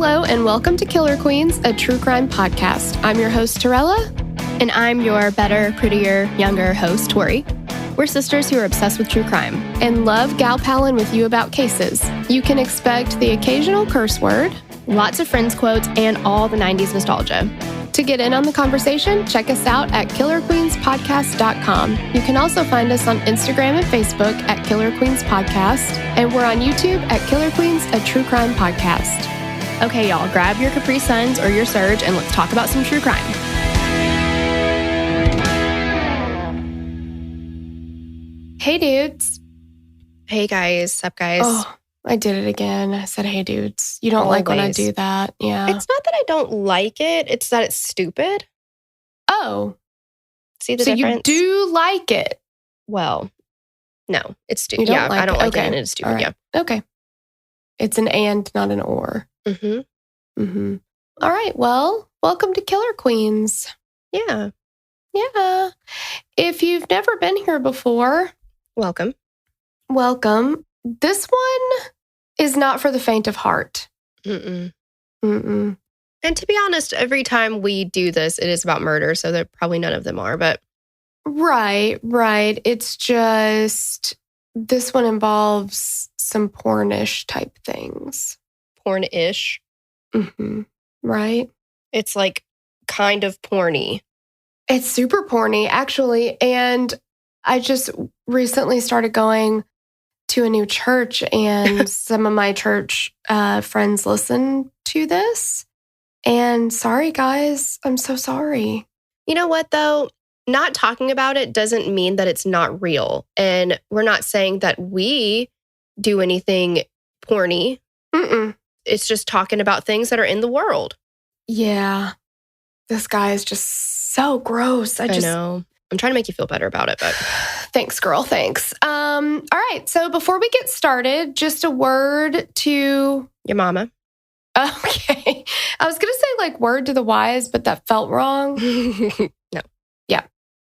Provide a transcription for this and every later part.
Hello and welcome to Killer Queens, a true crime podcast. I'm your host, Torella. And I'm your better, prettier, younger host, Tori. We're sisters who are obsessed with true crime. And love gal-palin with you about cases. You can expect the occasional curse word, lots of Friends quotes, and all the 90s nostalgia. To get in on the conversation, check us out at killerqueenspodcast.com. You can also find us on Instagram and Facebook at Killer Queens Podcast. And we're on YouTube at Killer Queens, a true crime podcast. Okay, y'all, grab your Capri Suns or your Surge and let's talk about some true crime. Hey, dudes. Hey, guys. Sup, guys? Oh, I did it again. I said, hey, dudes. You don't like when I do that. Yeah. It's not that I don't like it. It's that it's stupid. Oh. See the difference? So you do like it? Well, no. It's stupid. Yeah, I don't like it and it's stupid. Right. Yeah. Okay. It's an and, not an or. Mm-hmm. Mm-hmm. All right. Well, welcome to Killer Queens. Yeah. Yeah. If you've never been here before, welcome. Welcome. This one is not for the faint of heart. Mm-mm. Mm-mm. And to be honest, every time we do this, it is about murder, so there probably none of them are, but... Right. It's just, this one involves some pornish type things. Porn-ish? Mm-hmm. Right? It's like kind of porny. It's super porny, actually, and I just recently started going to a new church, and some of my church friends listen to this. And sorry, guys. I'm so sorry. You know what, though? Not talking about it doesn't mean that it's not real. And we're not saying that we do anything porny. Mm-mm. It's just talking about things that are in the world. Yeah. This guy is just so gross. I know. I'm trying to make you feel better about it, but... Thanks, girl. Thanks. All right. So before we get started, just a word to... Your mama. Okay. I was going to say like word to the wise, but that felt wrong. No. Yeah.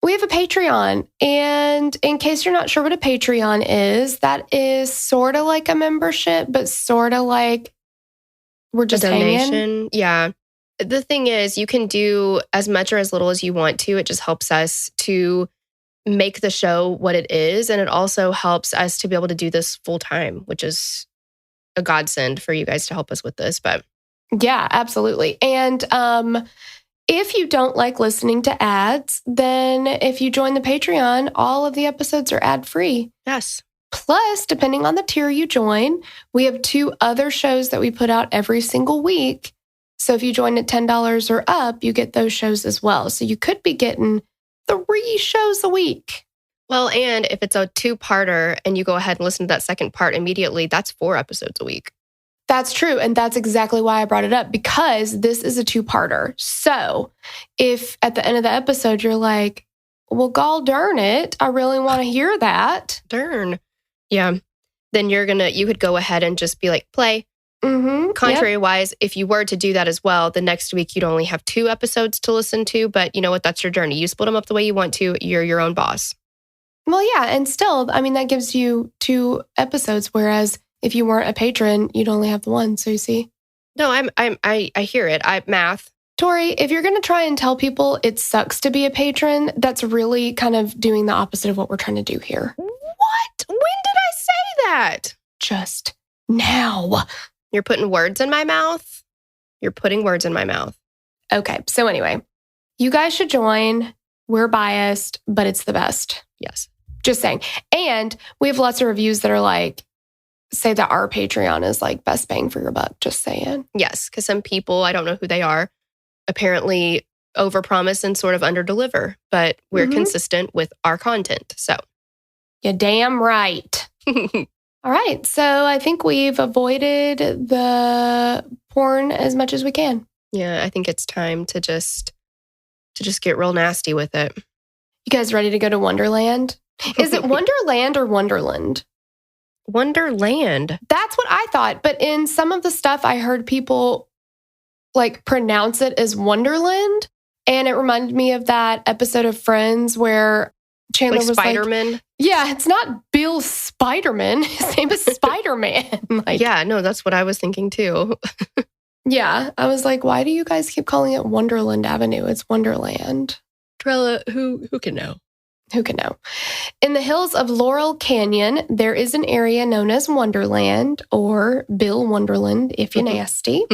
We have a Patreon. And in case you're not sure what a Patreon is, that is sort of like a membership, but sort of like we're just a donation. Hanging. Yeah. The thing is, you can do as much or as little as you want to. It just helps us to make the show what it is. And it also helps us to be able to do this full time, which is a godsend for you guys to help us with this. But yeah, absolutely. And if you don't like listening to ads, then if you join the Patreon, all of the episodes are ad free. Yes. Plus, depending on the tier you join, we have 2 other shows that we put out every single week. So if you join at $10 or up, you get those shows as well. So you could be getting 3 shows a week. Well, and if it's a 2-parter and you go ahead and listen to that second part immediately, that's 4 episodes a week. That's true. And that's exactly why I brought it up, because this is a 2-parter. So if at the end of the episode, you're like, well, gall darn it, I really want to hear that. Darn. Yeah. Then you could go ahead and just be like, play. Mm-hmm. Contrary-wise, if you were to do that as well, the next week you'd only have 2 episodes to listen to. But you know what? That's your journey. You split them up the way you want to. You're your own boss. Well, yeah. And still, I mean, that gives you 2 episodes. Whereas if you weren't a patron, you'd only have the 1. So you see? No, I hear it. Math. Tori, if you're going to try and tell people it sucks to be a patron, that's really kind of doing the opposite of what we're trying to do here. What? When did I say that? Just now. You're putting words in my mouth. You're putting words in my mouth. Okay. So anyway, you guys should join. We're biased, but it's the best. Yes. Just saying. And we have lots of reviews that are like, say that our Patreon is like best bang for your buck. Just saying. Yes. Because some people, I don't know who they are, apparently overpromise and sort of underdeliver, but we're consistent with our content. So. You're damn right. All right. So I think we've avoided the porn as much as we can. Yeah, I think it's time to just get real nasty with it. You guys ready to go to Wonderland? Is it Wonderland or Wonderland? Wonderland. That's what I thought. But in some of the stuff, I heard people like pronounce it as Wonderland. And it reminded me of that episode of Friends where Chandler like was Spider-Man? like, yeah, it's not Bill Spider-Man. His name is Spider-Man. Yeah, no, that's what I was thinking too. Yeah. I was like, why do you guys keep calling it Wonderland Avenue? It's Wonderland. Trella, who can know? Who can know? In the hills of Laurel Canyon, there is an area known as Wonderland, or Bill Wonderland, if you're nasty,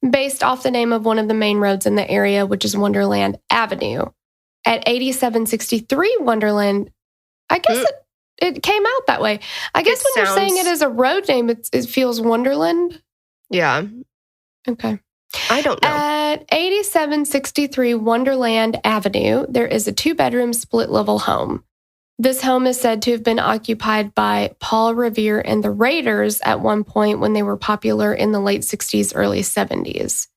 based off the name of one of the main roads in the area, which is Wonderland Avenue. At 8763 Wonderland, I guess it came out that way. I guess when you're saying it as a road name, it feels Wonderland. Yeah. Okay. I don't know. At 8763 Wonderland Avenue, there is a 2-bedroom split-level home. This home is said to have been occupied by Paul Revere and the Raiders at one point when they were popular in the late 60s, early 70s.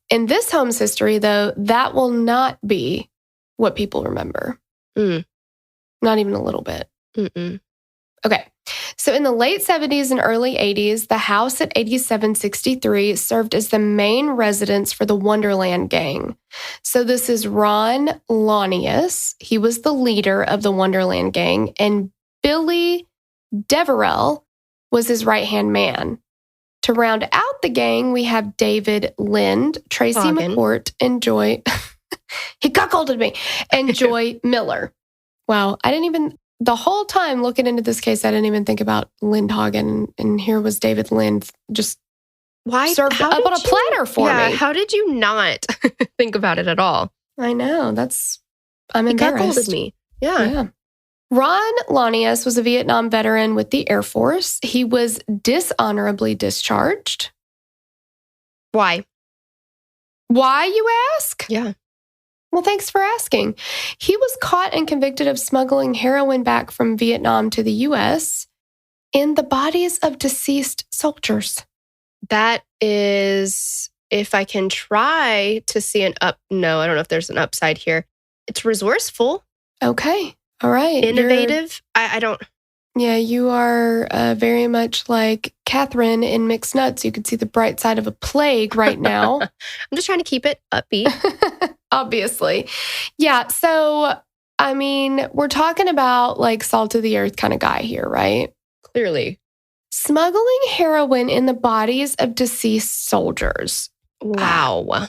In this home's history, though, that will not be what people remember. Not even a little bit. Okay. So in the late 70s and early 80s, the house at 8763 served as the main residence for the Wonderland Gang. So this is Ron Launius. He was the leader of the Wonderland Gang, and Billy Deverell was his right-hand man. To round out the gang, we have David Lind, Tracy McCourt, and Joy... he cuckolded me. And Joy Miller. Wow. The whole time looking into this case, I didn't even think about Lindhagen. And here was David Lind just served up on a platter for me. How did you not think about it at all? I know. I'm embarrassed. He cuckolded me. Yeah. Ron Launius was a Vietnam veteran with the Air Force. He was dishonorably discharged. Why? Why, you ask? Yeah. Well, thanks for asking. He was caught and convicted of smuggling heroin back from Vietnam to the U.S. in the bodies of deceased soldiers. That is, if I can try to see no, I don't know if there's an upside here. It's resourceful. Okay. All right. Innovative. I don't. Yeah, you are very much like Catherine in Mixed Nuts. You could see the bright side of a plague right now. I'm just trying to keep it upbeat. Obviously. Yeah. So, I mean, we're talking about like salt of the earth kind of guy here, right? Clearly. Smuggling heroin in the bodies of deceased soldiers. Wow.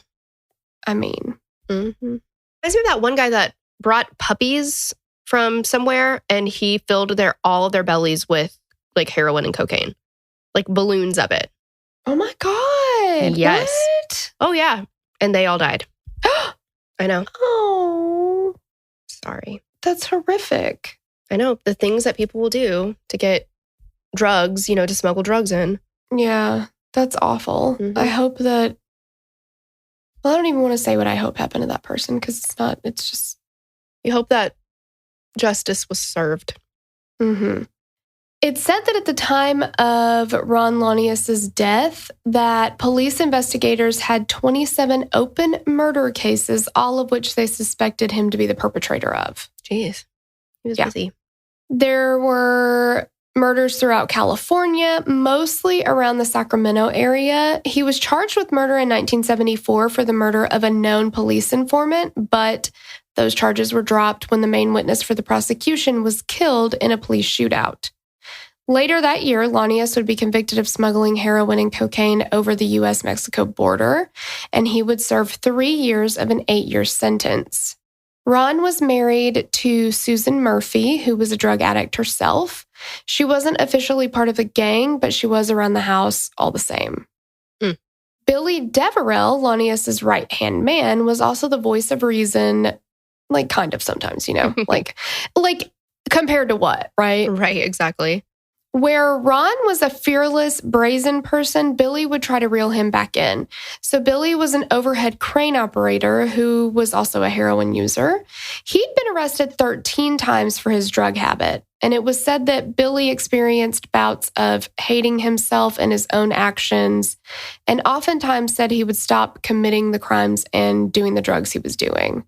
I mean. Reminds me of that one guy that brought puppies from somewhere and he filled all of their bellies with like heroin and cocaine. Like balloons of it. Oh my God. Yes. What? Oh, yeah. And they all died. I know. Oh. Sorry. That's horrific. I know. The things that people will do to get drugs, to smuggle drugs in. Yeah. That's awful. I hope that... Well, I don't even want to say what I hope happened to that person because it's just... You hope that justice was served. It's said that at the time of Ron Launius's death, that police investigators had 27 open murder cases, all of which they suspected him to be the perpetrator of. Jeez. He was busy. There were murders throughout California, mostly around the Sacramento area. He was charged with murder in 1974 for the murder of a known police informant, but those charges were dropped when the main witness for the prosecution was killed in a police shootout. Later that year, Launius would be convicted of smuggling heroin and cocaine over the U.S.-Mexico border, and he would serve 3 years of an 8-year sentence. Ron was married to Susan Murphy, who was a drug addict herself. She wasn't officially part of the gang, but she was around the house all the same. Billy Deverell, Launius's right-hand man, was also the voice of reason, like kind of sometimes, like compared to what, right? Right, exactly. Where Ron was a fearless, brazen person, Billy would try to reel him back in. So Billy was an overhead crane operator who was also a heroin user. He'd been arrested 13 times for his drug habit, and it was said that Billy experienced bouts of hating himself and his own actions, and oftentimes said he would stop committing the crimes and doing the drugs he was doing.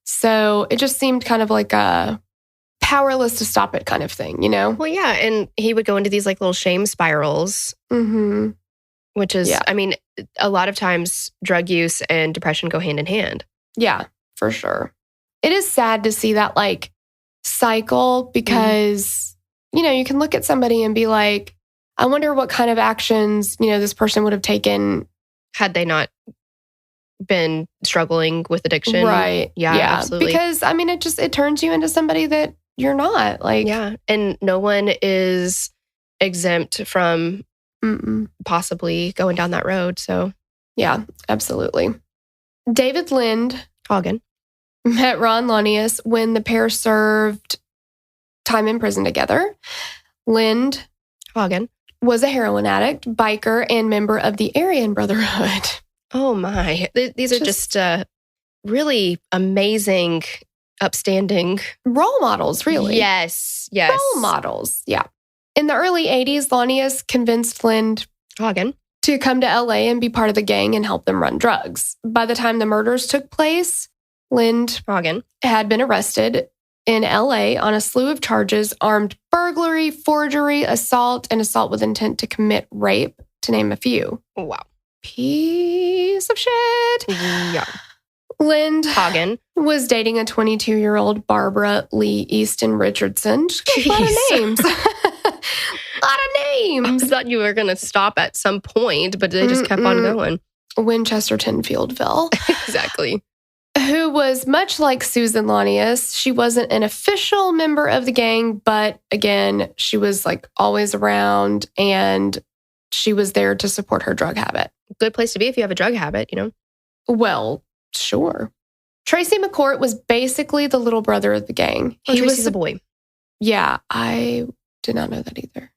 So it just seemed kind of like a powerless to stop it kind of thing, Well, yeah. And he would go into these like little shame spirals, which is, I mean, a lot of times drug use and depression go hand in hand. Yeah, for sure. It is sad to see that like cycle because, you can look at somebody and be like, I wonder what kind of actions, this person would have taken had they not been struggling with addiction. Right. Yeah, absolutely. Because, I mean, it turns you into somebody that you're not. Like, yeah. And no one is exempt from possibly going down that road. So, yeah, absolutely. David Lind Hagen met Ron Lonius when the pair served time in prison together. Lind Hagen was a heroin addict, biker, and member of the Aryan Brotherhood. Oh my. These are just really amazing, upstanding role models, really. Yes. Role models, yeah. In the early 80s, Lonius convinced Lind Hagen to come to LA and be part of the gang and help them run drugs. By the time the murders took place, Lind Hagen had been arrested in LA on a slew of charges: armed burglary, forgery, assault, and assault with intent to commit rape, to name a few. Wow. Piece of shit. Yeah. Lind Hagen was dating a 22-year-old Barbara Lee Easton Richardson. A lot of names. A lot of names. I thought you were going to stop at some point, but they just kept on going. Winchesterton Fieldville. Exactly. Who was much like Susan Lonius. She wasn't an official member of the gang, but again, she was like always around and she was there to support her drug habit. Good place to be if you have a drug habit, you know? Well, sure. Tracy McCourt was basically the little brother of the gang. He was a boy. Yeah, I did not know that either.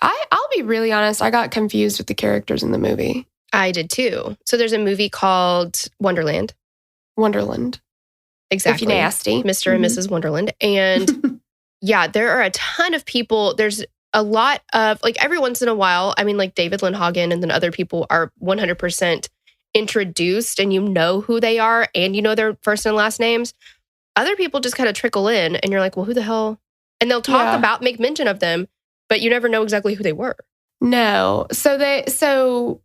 I'll be really honest, I got confused with the characters in the movie. I did too. So there's a movie called Wonderland. Exactly. If you're nasty. Mr. and Mrs. Wonderland. And yeah, there are a ton of people. There's a lot of, like, every once in a while, I mean, like David Lindhagen and then other people are 100% introduced and you know who they are and you know their first and last names. Other people just kind of trickle in and you're like, well, who the hell? And they'll talk about, make mention of them, but you never know exactly who they were. No. So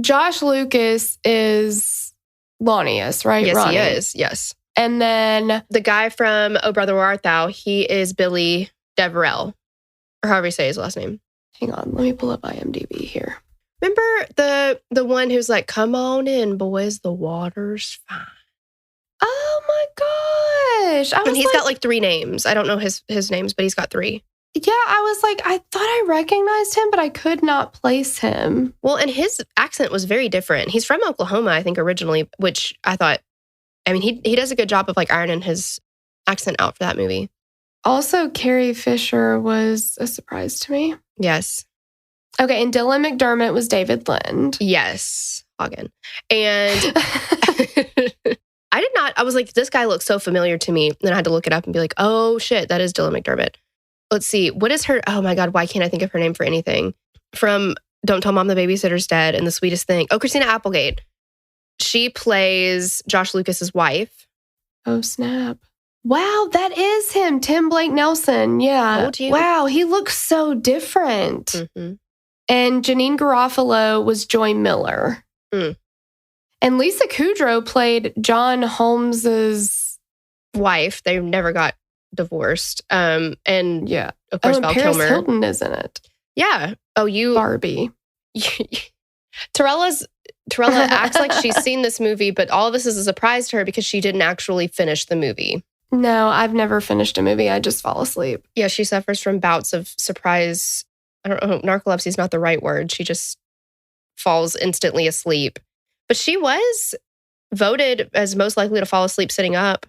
Josh Lucas is Lonius, right? Yes, Ronnie. he is. Yes. And then the guy from Oh Brother Where Art Thou, he is Billy Deverell, or however you say his last name. Hang on, let me pull up IMDb here. Remember the one who's like, "Come on in, boys, the water's fine." Oh my gosh! And he's got like 3 names. I don't know his names, but he's got 3. Yeah, I was like, I thought I recognized him, but I could not place him. Well, and his accent was very different. He's from Oklahoma, I think, originally, which I thought, I mean, he does a good job of like ironing his accent out for that movie. Also, Carrie Fisher was a surprise to me. Yes. Okay, and Dylan McDermott was David Lind. Yes, Hagen. And I was like, this guy looks so familiar to me. Then I had to look it up and be like, oh shit, that is Dylan McDermott. Let's see. What is her? Oh my God, why can't I think of her name for anything? From Don't Tell Mom the Babysitter's Dead and The Sweetest Thing. Oh, Christina Applegate. She plays Josh Lucas's wife. Oh, snap. Wow, that is him. Tim Blake Nelson. Yeah. Told you. Wow, he looks so different. Mm-hmm. And Janine Garofalo was Joy Miller. Mm. And Lisa Kudrow played John Holmes's wife. They never got divorced. And yeah, of course, Val Paris Kilmer. Hilton is in it. Yeah. Oh, Barbie. Torella acts like she's seen this movie, but all of this is a surprise to her because she didn't actually finish the movie. No, I've never finished a movie. I just fall asleep. Yeah, she suffers from bouts of surprise. I don't know, narcolepsy is not the right word. She just falls instantly asleep. But she was voted as most likely to fall asleep sitting up.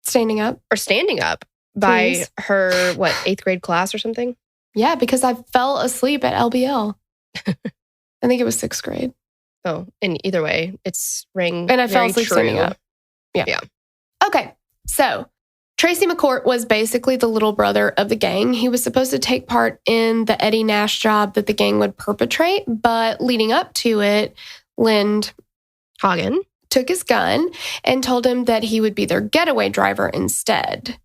Standing up? Or standing up by her, 8th grade class or something? Yeah, because I fell asleep at LBL. I think it was 6th grade. Oh, and either way, it's and I fell asleep standing up. Yeah. Okay, so Tracy McCourt was basically the little brother of the gang. He was supposed to take part in the Eddie Nash job that the gang would perpetrate, but leading up to it, Lind Hagen took his gun and told him that he would be their getaway driver instead.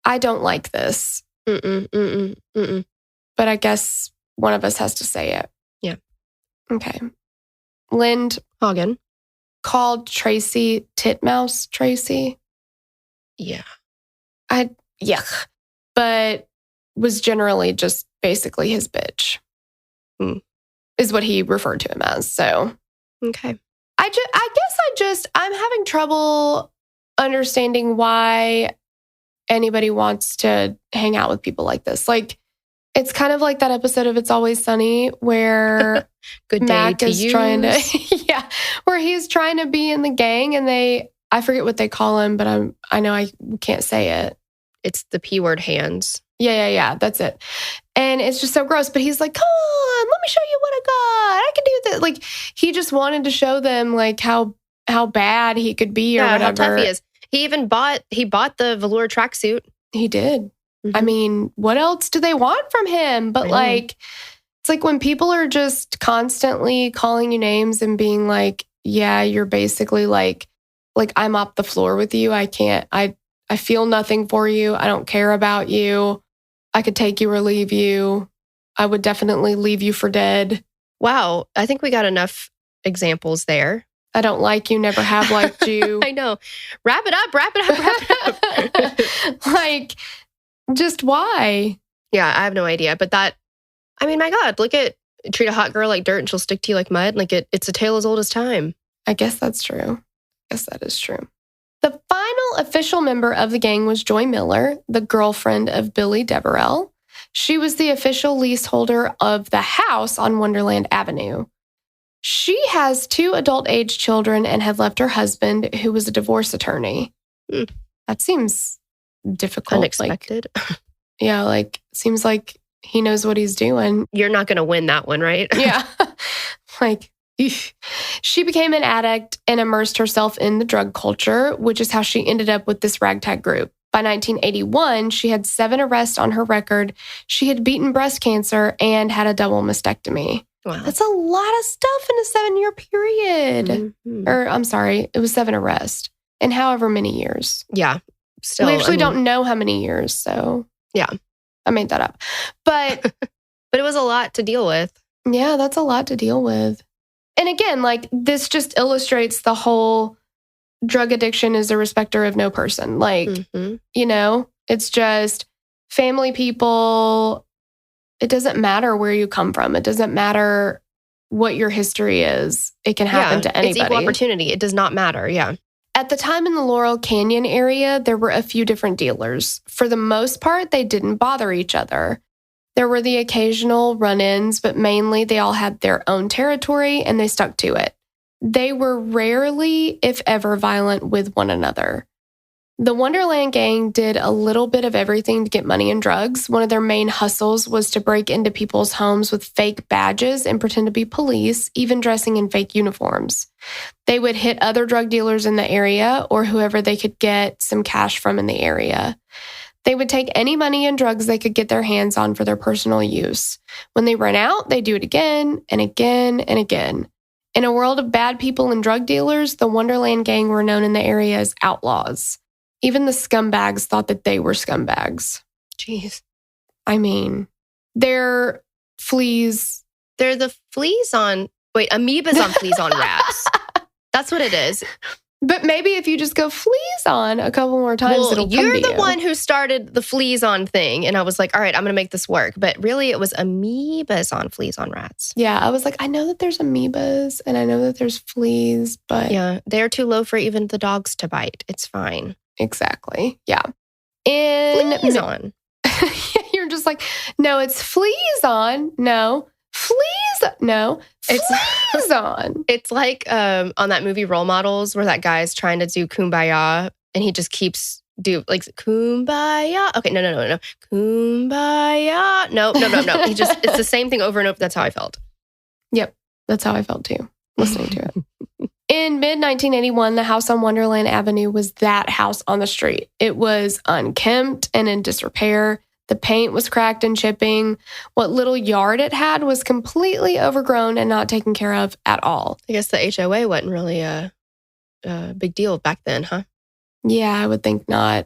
I don't like this. But I guess one of us has to say it. Yeah. Okay. Lind Hagen called Tracy Titmouse Tracy. Yeah. Yuck. But was generally just basically his bitch. Is what he referred to him as. So. Okay. I guess I I'm having trouble understanding why anybody wants to hang out with people like this. Like, it's kind of like that episode of It's Always Sunny where Good day Mac to is use. trying to, where he's trying to be in the gang and I forget what they call him, but I know I can't say it. It's the P word hands. Yeah, that's it. And it's just so gross. But he's like, come on, let me show you what I got. I can do this. Like, he just wanted to show them like how bad he could be or whatever. How tough he is. He even bought the velour tracksuit. He did. Mm-hmm. I mean, what else do they want from him? But like, it's like when people are just constantly calling you names and being like, yeah, you're basically like I'm off the floor with you. I feel nothing for you. I don't care about you. I could take you or leave you. I would definitely leave you for dead. Wow. I think we got enough examples there. I don't like you, never have liked you. I know. Wrap it up. Like, just why? Yeah, I have no idea. But my God, treat a hot girl like dirt and she'll stick to you like mud. Like it's a tale as old as time. I guess that's true. I guess that is true. The final official member of the gang was Joy Miller, the girlfriend of Billy Deverell. She was the official leaseholder of the house on Wonderland Avenue. She has 2 adult-age children and had left her husband, who was a divorce attorney. That seems difficult. Unexpected. Seems like he knows what he's doing. You're not going to win that one, right? Yeah. She became an addict and immersed herself in the drug culture, which is how she ended up with this ragtag group. By 1981, she had 7 arrests on her record. She had beaten breast cancer and had a double mastectomy. Wow. That's a lot of stuff in a 7-year period. Mm-hmm. Or, I'm sorry, it was 7 arrests in however many years. Yeah. Still, we actually don't know how many years, so. Yeah. I made that up. But but it was a lot to deal with. Yeah, that's a lot to deal with. And again, like, this just illustrates the whole drug addiction is a respecter of no person. Like, it's just family people. It doesn't matter where you come from. It doesn't matter what your history is. It can happen to anybody. It's equal opportunity. It does not matter. Yeah. At the time in the Laurel Canyon area, there were a few different dealers. For the most part, they didn't bother each other. There were the occasional run-ins, but mainly they all had their own territory and they stuck to it. They were rarely, if ever, violent with one another. The Wonderland Gang did a little bit of everything to get money and drugs. One of their main hustles was to break into people's homes with fake badges and pretend to be police, even dressing in fake uniforms. They would hit other drug dealers in the area or whoever they could get some cash from in the area. They would take any money and drugs they could get their hands on for their personal use. When they ran out, they do it again and again and again. In a world of bad people and drug dealers, the Wonderland Gang were known in the area as outlaws. Even the scumbags thought that they were scumbags. Jeez. I mean, they're fleas. They're the fleas on... Wait, amoebas on fleas on rats. That's what it is. But maybe if you just go fleas on a couple more times, it'll come to you. You're the one who started the fleas on thing. And I was like, all right, I'm going to make this work. But really, it was amoebas on fleas on rats. Yeah, I was like, I know that there's amoebas and I know that there's fleas, but... Yeah, they're too low for even the dogs to bite. It's fine. Exactly. Yeah. Fleas on. You're just like, no, it's fleas on. No. Fleas. No. Fleas on. It's like on that movie Role Models where that guy's trying to do kumbaya and he just keeps kumbaya. Okay, no. Kumbaya. No. It's the same thing over and over. That's how I felt. Yep. That's how I felt too, listening to it. In mid-1981, the house on Wonderland Avenue was that house on the street. It was unkempt and in disrepair. The paint was cracked and chipping. What little yard it had was completely overgrown and not taken care of at all. I guess the HOA wasn't really a big deal back then, huh? Yeah, I would think not.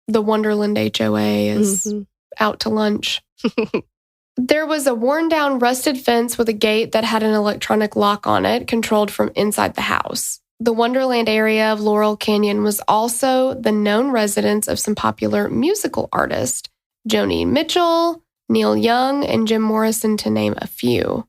The Wonderland HOA is out to lunch. There was a worn-down, rusted fence with a gate that had an electronic lock on it, controlled from inside the house. The Wonderland area of Laurel Canyon was also the known residence of some popular musical artists, Joni Mitchell, Neil Young, and Jim Morrison, to name a few.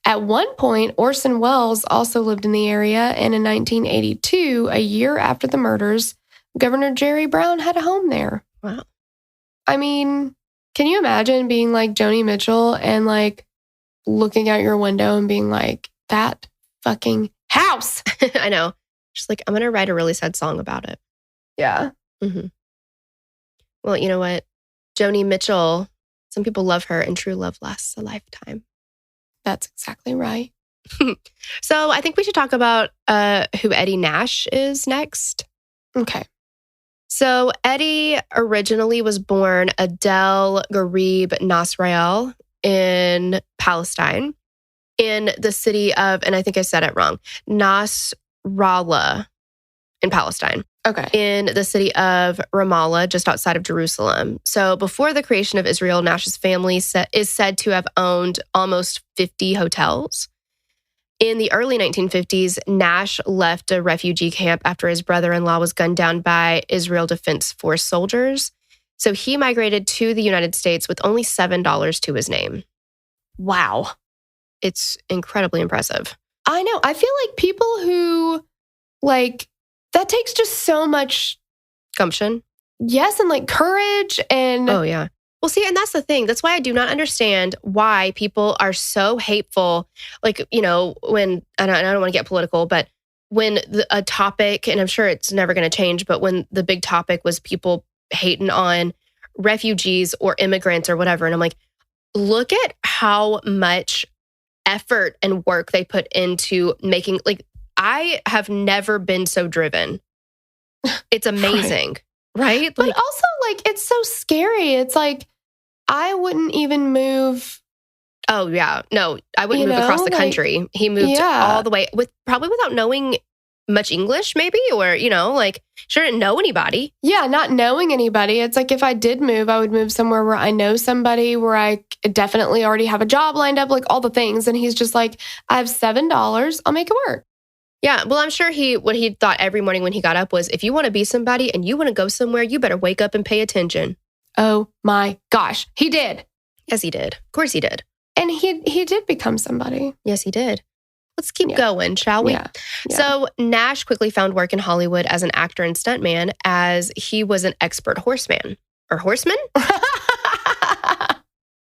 At one point, Orson Welles also lived in the area, and in 1982, a year after the murders, Governor Jerry Brown had a home there. Wow. I mean, can you imagine being like Joni Mitchell and like looking out your window and being like, that fucking house? I know. Just like, I'm going to write a really sad song about it. Yeah. Mm-hmm. Well, you know what? Joni Mitchell, some people love her, and true love lasts a lifetime. That's exactly right. So I think we should talk about who Eddie Nash is next. Okay. So Eddie originally was born Adel Garib Nasrael in Palestine, in the city of, and I think I said it wrong, Nasrallah in Palestine. Okay. In the city of Ramallah, just outside of Jerusalem. So before the creation of Israel, Nash's family is said to have owned almost 50 hotels. In the early 1950s, Nash left a refugee camp after his brother-in-law was gunned down by Israel Defense Force soldiers. So he migrated to the United States with only $7 to his name. Wow. It's incredibly impressive. I know. I feel like people who like, that takes just so much gumption. Yes, and like courage and... Oh, yeah. Well, see, and that's the thing. That's why I do not understand why people are so hateful. Like, you know, when, I don't want to get political, but when a topic, and I'm sure it's never going to change, but when the big topic was people hating on refugees or immigrants or whatever, and I'm like, look at how much effort and work they put into making, like, I have never been so driven. It's amazing, right? But also, like, it's so scary. It's like, I wouldn't even move. Oh, yeah. No, I wouldn't move across the country. He moved all the way, probably without knowing much English, maybe, or, you know, like, sure didn't know anybody. Yeah, not knowing anybody. It's like, if I did move, I would move somewhere where I know somebody, where I definitely already have a job lined up, like all the things. And he's just like, I have $7. I'll make it work. Yeah, well, I'm sure what he thought every morning when he got up was, if you want to be somebody and you want to go somewhere, you better wake up and pay attention. Oh my gosh, he did. Yes, he did. Of course he did. And he did become somebody. Yes, he did. Let's keep going, shall we? Yeah. So Nash quickly found work in Hollywood as an actor and stuntman, as he was an expert horseman. Or horseman?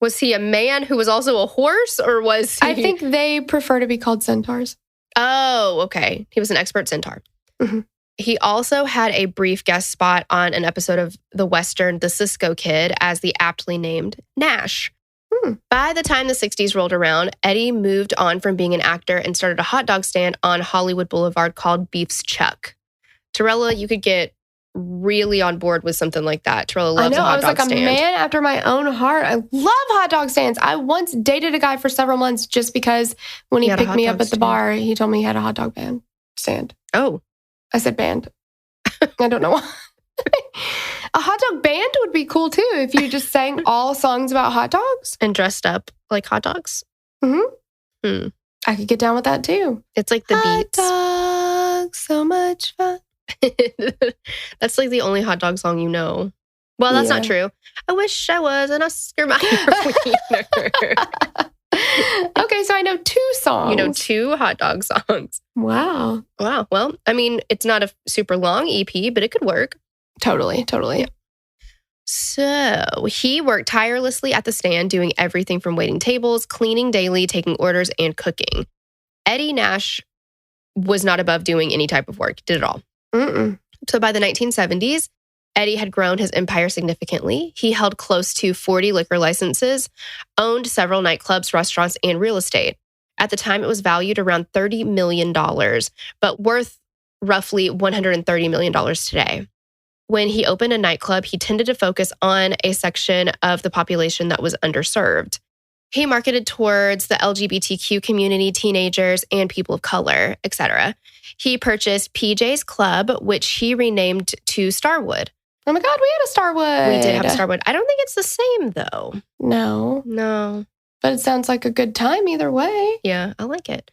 Was he a man who was also a horse, or was he... I think they prefer to be called centaurs. Oh, okay. He was an expert centaur. Mm-hmm. He also had a brief guest spot on an episode of the Western The Cisco Kid as the aptly named Nash. By the time the 60s rolled around, Eddie moved on from being an actor and started a hot dog stand on Hollywood Boulevard called Beef's Chuck. Torella, you could get really on board with something like that. Torella loves a hot dog stand. I was like a man after my own heart. I love hot dog stands. I once dated a guy for several months just because when he picked me up at the bar, he told me he had a hot dog stand. Oh. I said band. I don't know why. A hot dog band would be cool too if you just sang all songs about hot dogs. And dressed up like hot dogs. Mm-hmm. I could get down with that too. It's like the Beats. Hot dogs, so much fun. That's like the only hot dog song you know. Well, that's not true. I wish I was an Oscar Mayer wiener. Okay, so I know 2 songs. You know 2 hot dog songs. Wow. Well, I mean, it's not a super long EP, but it could work. Totally. Yeah. So he worked tirelessly at the stand, doing everything from waiting tables, cleaning daily, taking orders, and cooking. Eddie Nash was not above doing any type of work. He did it all. Mm-mm. So by the 1970s, Eddie had grown his empire significantly. He held close to 40 liquor licenses, owned several nightclubs, restaurants, and real estate. At the time, it was valued around $30 million, but worth roughly $130 million today. When he opened a nightclub, he tended to focus on a section of the population that was underserved. He marketed towards the LGBTQ community, teenagers, and people of color, etc. He purchased PJ's Club, which he renamed to Starwood. Oh my God, we had a Starwood. We did have a Starwood. I don't think it's the same, though. No. But it sounds like a good time either way. Yeah, I like it.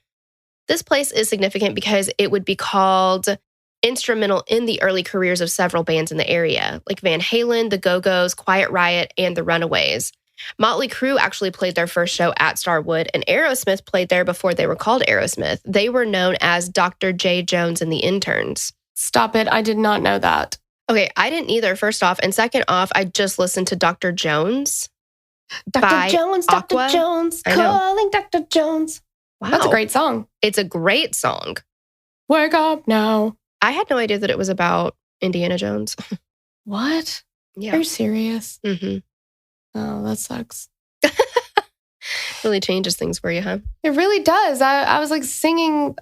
This place is significant because it would be called instrumental in the early careers of several bands in the area, like Van Halen, the Go-Go's, Quiet Riot, and the Runaways. Motley Crue actually played their first show at Starwood, and Aerosmith played there before they were called Aerosmith. They were known as Dr. J. Jones and the Interns. Stop it. I did not know that. Okay, I didn't either, first off. And second off, I just listened to Dr. Jones. Dr. Jones, Dr. Aqua. Jones, calling Dr. Jones. Wow. That's a great song. It's a great song. Wake up now. I had no idea that it was about Indiana Jones. What? Yeah. Are you serious? Mm-hmm. Oh, that sucks. Really changes things for you, huh? It really does. I was like singing.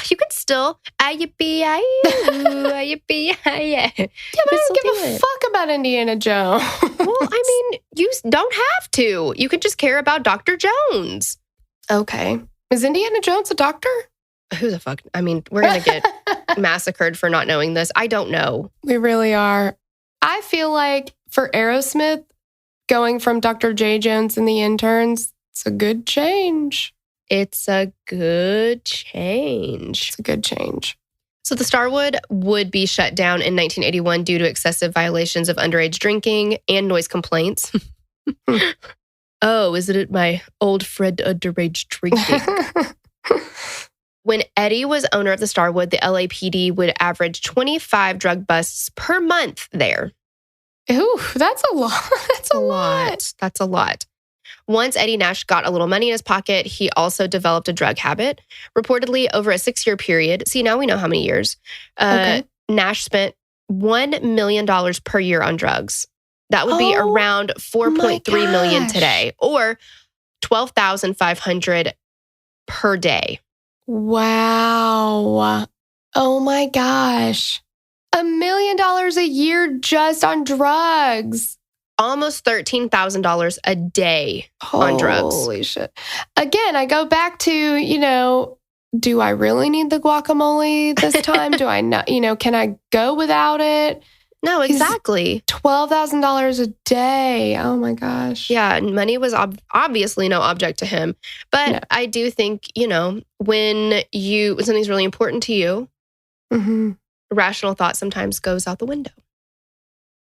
You could still, yippee-yi-yoo, Yeah, but I don't give a fuck about Indiana Jones. Well, I mean, you don't have to. You could just care about Dr. Jones. Okay. Is Indiana Jones a doctor? Who the fuck? I mean, we're going to get massacred for not knowing this. I don't know. We really are. I feel like for Aerosmith, going from Dr. J. Jones and the Interns, it's a good change. It's a good change. It's a good change. So the Starwood would be shut down in 1981 due to excessive violations of underage drinking and noise complaints. Oh, isn't it my old friend underage drinking? When Eddie was owner of the Starwood, the LAPD would average 25 drug busts per month there. Ooh, that's a lot. That's a lot. That's a lot. Once Eddie Nash got a little money in his pocket, he also developed a drug habit. Reportedly, over a 6-year period, see, now we know how many years, Nash spent $1 million per year on drugs. That would be around $4.3 million today, or $12,500 per day. Wow. Oh my gosh. $1 million a year just on drugs. Almost $13,000 a day on drugs. Holy shit. Again, I go back to, do I really need the guacamole this time? Do I not, can I go without it? No, exactly. $12,000 a day. Oh my gosh. Yeah, money was obviously no object to him. But no. I do think, when something's really important to you, rational thought sometimes goes out the window.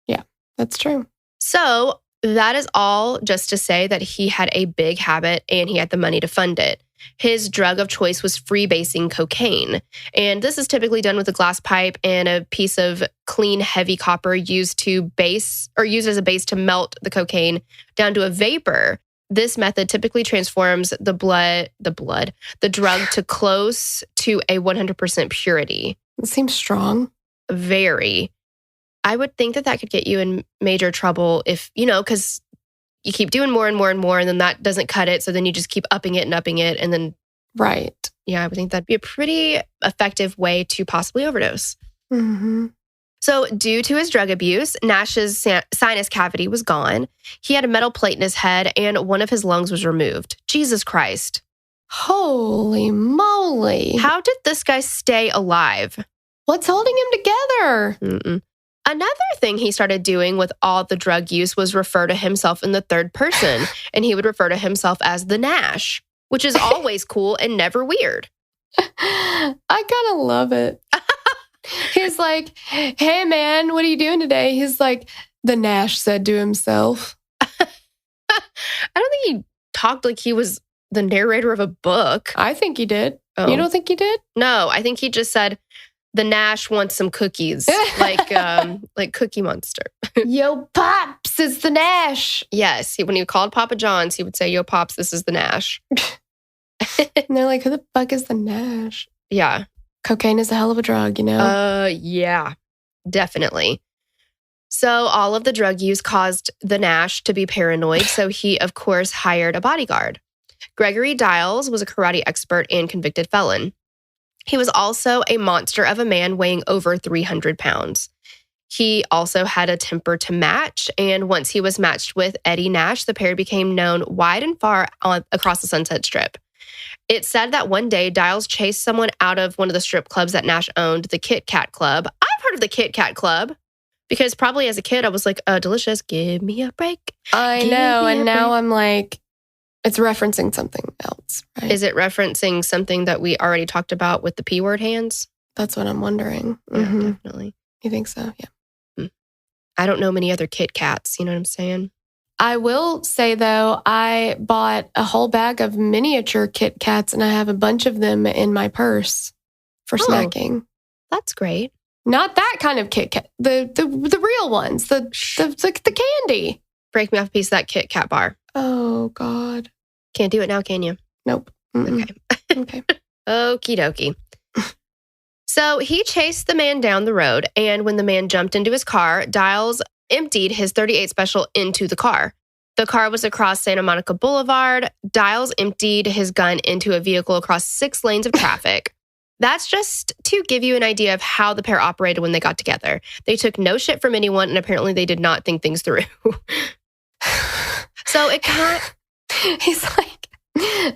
Yeah, that's true. So that is all just to say that he had a big habit and he had the money to fund it. His drug of choice was freebasing cocaine. And this is typically done with a glass pipe and a piece of clean, heavy copper used as a base to melt the cocaine down to a vapor. This method typically transforms the drug to close to a 100% purity. It seems strong. Very. I would think that could get you in major trouble if, because you keep doing more and more and more, and then that doesn't cut it. So then you just keep upping it. And then. Right. Yeah, I would think that'd be a pretty effective way to possibly overdose. Mm-hmm. So due to his drug abuse, Nash's sinus cavity was gone. He had a metal plate in his head and one of his lungs was removed. Jesus Christ. Holy moly. How did this guy stay alive? What's holding him together? Mm-mm. Another thing he started doing with all the drug use was refer to himself in the third person, and he would refer to himself as the Nash, which is always cool and never weird. I kind of love it. He's like, hey, man, what are you doing today? He's like, the Nash said to himself. I don't think he talked like he was the narrator of a book. I think he did. Oh. You don't think he did? No, I think he just said, the Nash wants some cookies, like Cookie Monster. Yo, Pops, it's the Nash. Yes, when he called Papa John's, he would say, yo, Pops, this is the Nash. And they're like, who the fuck is the Nash? Yeah. Cocaine is a hell of a drug, Yeah, definitely. So all of the drug use caused the Nash to be paranoid, so he, of course, hired a bodyguard. Gregory Diles was a karate expert and convicted felon. He was also a monster of a man weighing over 300 pounds. He also had a temper to match, and once he was matched with Eddie Nash, the pair became known wide and far across the Sunset Strip. It's said that one day, Diles chased someone out of one of the strip clubs that Nash owned, the Kit Kat Club. I've heard of the Kit Kat Club because probably as a kid, I was like, delicious, give me a break. I know, and now I'm like, it's referencing something else, right? Is it referencing something that we already talked about with the P word hands? That's what I'm wondering. Yeah, definitely. You think so? Yeah. I don't know many other Kit Kats. You know what I'm saying? I will say, though, I bought a whole bag of miniature Kit Kats, and I have a bunch of them in my purse for snacking. That's great. Not that kind of Kit Kat. The real ones. The candy. Break me off a piece of that Kit Kat bar. Oh, God. Can't do it now, can you? Nope. Okay. Okay. Okie dokie. So he chased the man down the road, and when the man jumped into his car, Dials emptied his .38 Special into the car. The car was across Santa Monica Boulevard. Dials emptied his gun into a vehicle across 6 lanes of traffic. That's just to give you an idea of how the pair operated when they got together. They took no shit from anyone, and apparently they did not think things through. So it kind of... He's like,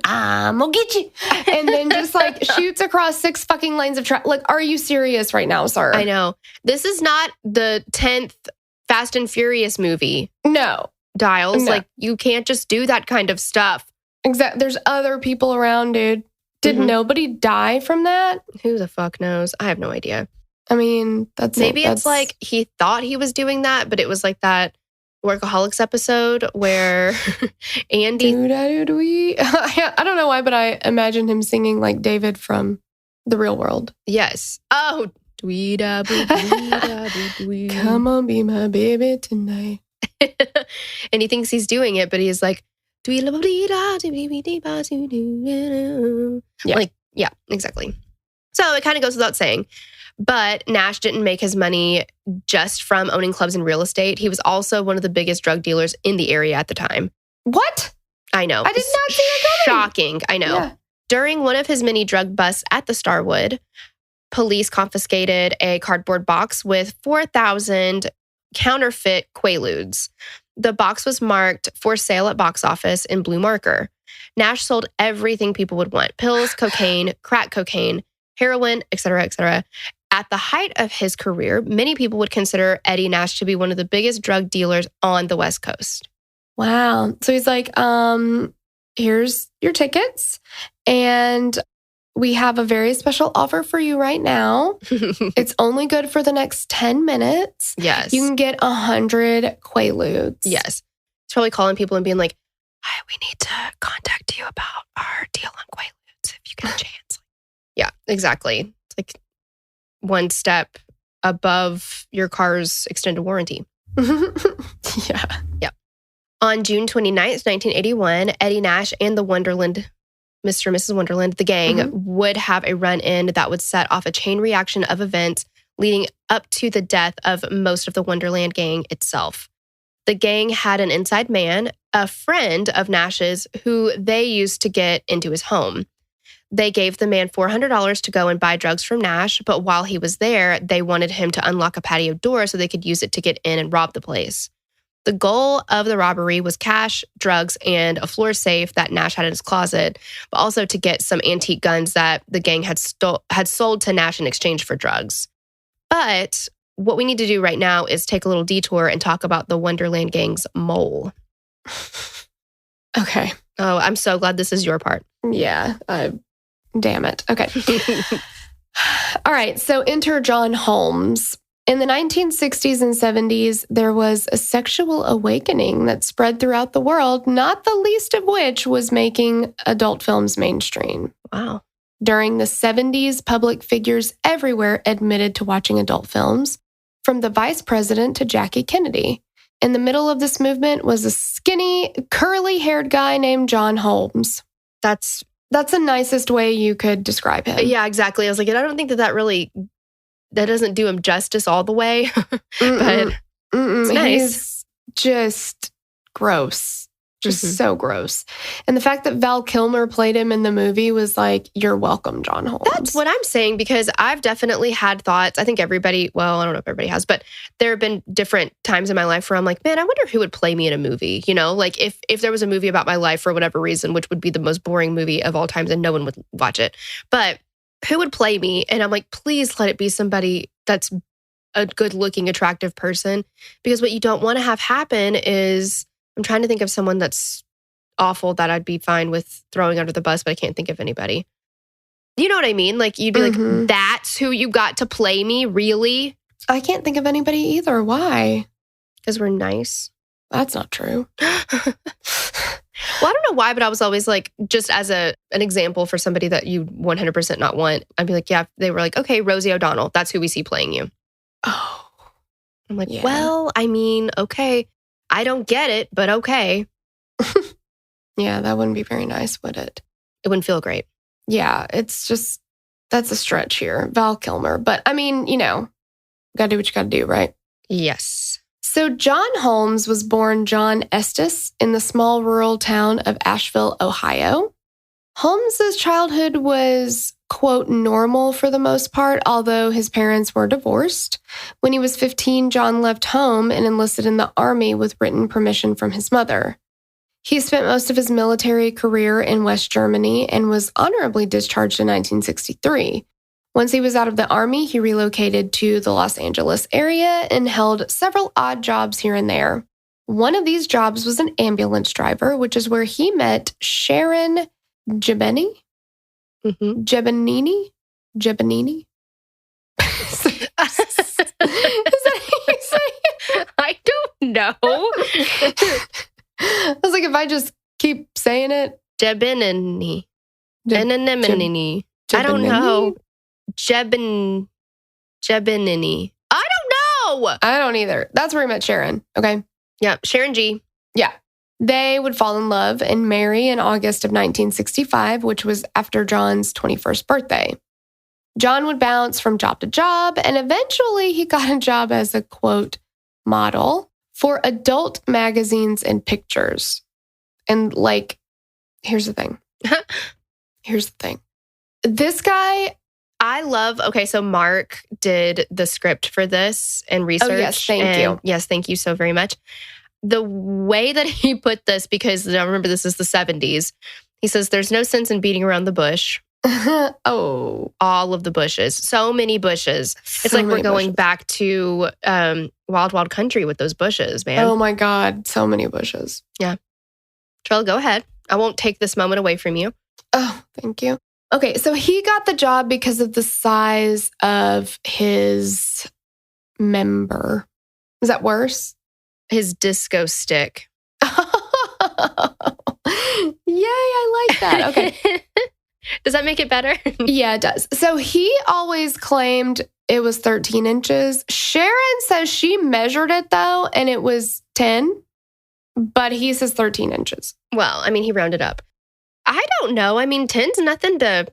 I'm gonna get you. And then just like shoots across 6 fucking lanes of traffic. Like, are you serious right now, sir? I know. This is not the 10th Fast and Furious movie. No. Dials. No. Like, you can't just do that kind of stuff. Exactly. There's other people around, dude. Did nobody die from that? Who the fuck knows? I have no idea. I mean, it's like he thought he was doing that, but it was like that Workaholics episode where Andy... I don't know why, but I imagine him singing like David from The Real World. Yes. Oh, come on, be my baby tonight. And he thinks he's doing it, but he's like, yeah. Like, yeah, exactly. So it kind of goes without saying. But Nash didn't make his money just from owning clubs and real estate. He was also one of the biggest drug dealers in the area at the time. What? I know. I did not see that coming. Shocking. I know. Yeah. During one of his many drug busts at the Starwood, police confiscated a cardboard box with 4,000 counterfeit Quaaludes. The box was marked for sale at box office in blue marker. Nash sold everything people would want: pills, cocaine, crack cocaine, heroin, etc., etc. At the height of his career, many people would consider Eddie Nash to be one of the biggest drug dealers on the West Coast. Wow. So he's like, here's your tickets, and we have a very special offer for you right now. It's only good for the next 10 minutes. Yes. You can get 100 Quaaludes. Yes. He's probably calling people and being like, "Hi, we need to contact you about our deal on Quaaludes if you get a chance." Yeah, exactly. It's like one step above your car's extended warranty. Yeah. Yeah. On June 29th, 1981, Eddie Nash and the Wonderland, Mr. and Mrs. Wonderland, the gang, would have a run-in that would set off a chain reaction of events leading up to the death of most of the Wonderland Gang itself. The gang had an inside man, a friend of Nash's, who they used to get into his home. They gave the man $400 to go and buy drugs from Nash, but while he was there, they wanted him to unlock a patio door so they could use it to get in and rob the place. The goal of the robbery was cash, drugs, and a floor safe that Nash had in his closet, but also to get some antique guns that the gang had sold to Nash in exchange for drugs. But what we need to do right now is take a little detour and talk about the Wonderland Gang's mole. Okay. Oh, I'm so glad this is your part. Yeah. Damn it. Okay. All right. So enter John Holmes. In the 1960s and 70s, there was a sexual awakening that spread throughout the world, not the least of which was making adult films mainstream. Wow. During the 70s, public figures everywhere admitted to watching adult films, from the vice president to Jackie Kennedy. In the middle of this movement was a skinny, curly-haired guy named John Holmes. That's the nicest way you could describe him. Yeah, exactly. I was like, I don't think that doesn't do him justice all the way, but it's nice. He's just gross. Just so gross. And the fact that Val Kilmer played him in the movie was like, you're welcome, John Holmes. That's what I'm saying, because I've definitely had thoughts. I think everybody, well, I don't know if everybody has, but there have been different times in my life where I'm like, man, I wonder who would play me in a movie. You know, like if there was a movie about my life for whatever reason, which would be the most boring movie of all times and no one would watch it. But who would play me? And I'm like, please let it be somebody that's a good looking, attractive person. Because what you don't want to have happen is, I'm trying to think of someone that's awful that I'd be fine with throwing under the bus, but I can't think of anybody. You know what I mean? Like, you'd be like, that's who you got to play me? Really? I can't think of anybody either. Why? Because we're nice. That's not true. Well, I don't know why, but I was always like, just as an example for somebody that you 100% not want, I'd be like, yeah, they were like, okay, Rosie O'Donnell, that's who we see playing you. Oh. I'm like, well, I mean, okay. I don't get it, but okay. Yeah, that wouldn't be very nice, would it? It wouldn't feel great. Yeah, it's just, that's a stretch here. Val Kilmer. But I mean, gotta do what you gotta do, right? Yes. So John Holmes was born John Estes in the small rural town of Asheville, Ohio. Holmes's childhood was, quote, normal for the most part, although his parents were divorced. When he was 15, John left home and enlisted in the army with written permission from his mother. He spent most of his military career in West Germany and was honorably discharged in 1963. Once he was out of the army, he relocated to the Los Angeles area and held several odd jobs here and there. One of these jobs was an ambulance driver, which is where he met Sharon Jebenini? Mm-hmm. Jebenini? Is that how you say it? I don't know. I was like, if I just keep saying it. Jebenini. Jebenini. I don't know. Jebenini. I don't know. I don't either. That's where he met Sharon. Okay. Yeah. Sharon G. Yeah. They would fall in love and marry in August of 1965, which was after John's 21st birthday. John would bounce from job to job, and eventually he got a job as a, quote, model for adult magazines and pictures. And here's the thing. This guy... Okay, so Mark did the script for this and research. Oh, yes, thank you. Yes, thank you so very much. The way that he put this, because I remember this is the 70s, he says, there's no sense in beating around the bush. Oh. All of the bushes. So many bushes. It's like we're going back to Wild Wild Country with those bushes, man. Oh my God, so many bushes. Yeah. Trell, go ahead. I won't take this moment away from you. Oh, thank you. Okay, so he got the job because of the size of his member. Is that worse? His disco stick. Yay, I like that. Okay. Does that make it better? Yeah, it does. So he always claimed it was 13 inches. Sharon says she measured it, though, and it was 10, but he says 13 inches. Well, I mean, he rounded up. I don't know. I mean, 10's nothing to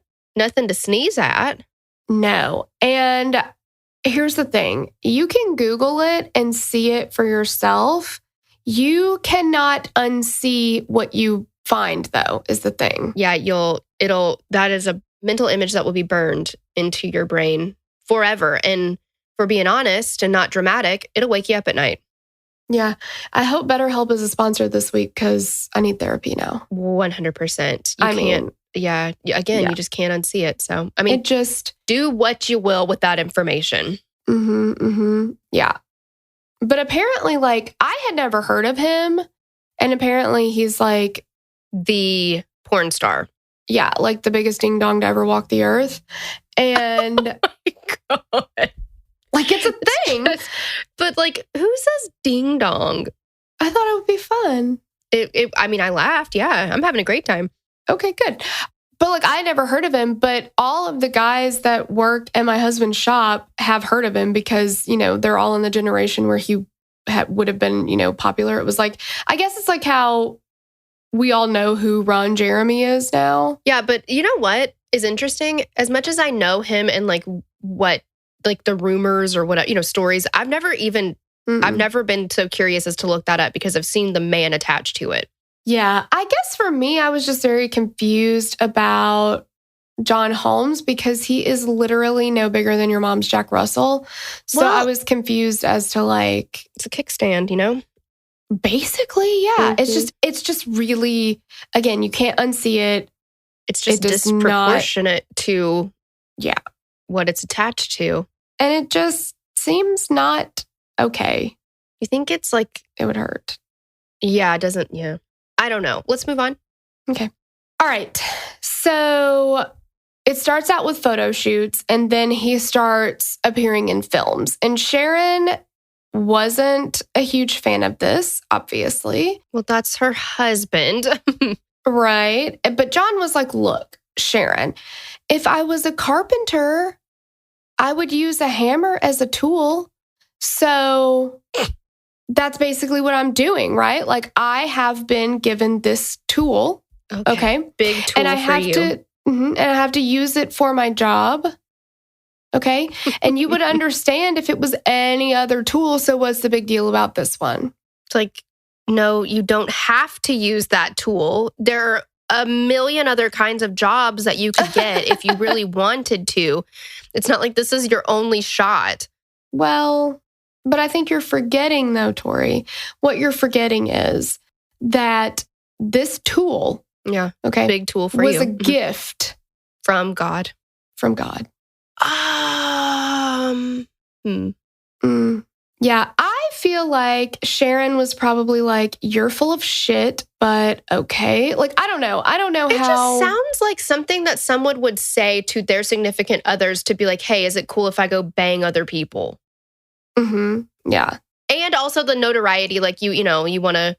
sneeze at. No. And here's the thing. You can Google it and see it for yourself. You cannot unsee what you find, though, is the thing. Yeah, that is a mental image that will be burned into your brain forever. And for being honest and not dramatic, it'll wake you up at night. Yeah. I hope BetterHelp is a sponsor this week because I need therapy now. 100%. You just can't unsee it. So, I mean, do what you will with that information. Yeah. But apparently, I had never heard of him. And apparently he's the porn star. Yeah, the biggest ding dong to ever walk the earth. And oh my God. It's a thing. But who says ding dong? I thought it would be fun. I laughed. Yeah, I'm having a great time. Okay, good. But I never heard of him, but all of the guys that worked at my husband's shop have heard of him because, they're all in the generation where he would have been, popular. It was I guess it's how we all know who Ron Jeremy is now. Yeah, but you know what is interesting? As much as I know him and what the rumors or what, stories, I've never been so curious as to look that up because I've seen the man attached to it. Yeah, I guess for me, I was just very confused about John Holmes because he is literally no bigger than your mom's Jack Russell. So I was confused as to it's a kickstand, Basically, yeah. Mm-hmm. It's just really, again, you can't unsee it. It's just disproportionate to what it's attached to. And it just seems not okay. You think it's it would hurt? Yeah, it doesn't. Yeah. I don't know. Let's move on. Okay. All right. So it starts out with photo shoots and then he starts appearing in films. And Sharon wasn't a huge fan of this, obviously. Well, that's her husband. Right. But John was like, look, Sharon, if I was a carpenter, I would use a hammer as a tool. So that's basically what I'm doing, right? Like, I have been given this tool. Okay. Big tool and I for have you. and I have to use it for my job. Okay. And you would understand if it was any other tool. So what's the big deal about this one? It's like, no, you don't have to use that tool. There are a million other kinds of jobs that you could get if you really wanted to. It's not like this is your only shot. Well, but I think you're forgetting, though, Tori. What you're forgetting is that this tool, okay, big tool for was you, a gift from God. From God. Hmm. Yeah, I feel like Sharon was probably like, you're full of shit, but okay. Like, I don't know. It just sounds like something that someone would say to their significant others to be like, hey, is it cool if I go bang other people? Mm-hmm. Yeah. And also the notoriety, like you want to,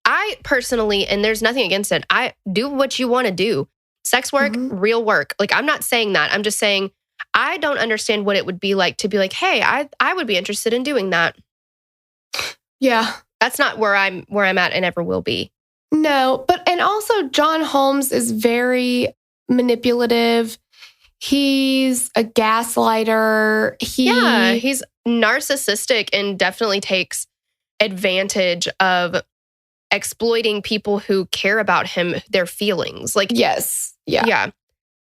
I personally, and there's nothing against it, I do what you want to do. Sex work, real work. Like, I'm not saying that. I'm just saying, I don't understand what it would be like to be like, hey, I would be interested in doing that. Yeah. That's not where I'm at and ever will be. No, and also John Holmes is very manipulative. He's a gaslighter. He's narcissistic and definitely takes advantage of exploiting people who care about him, their feelings. Like, yes. Yeah. Yeah.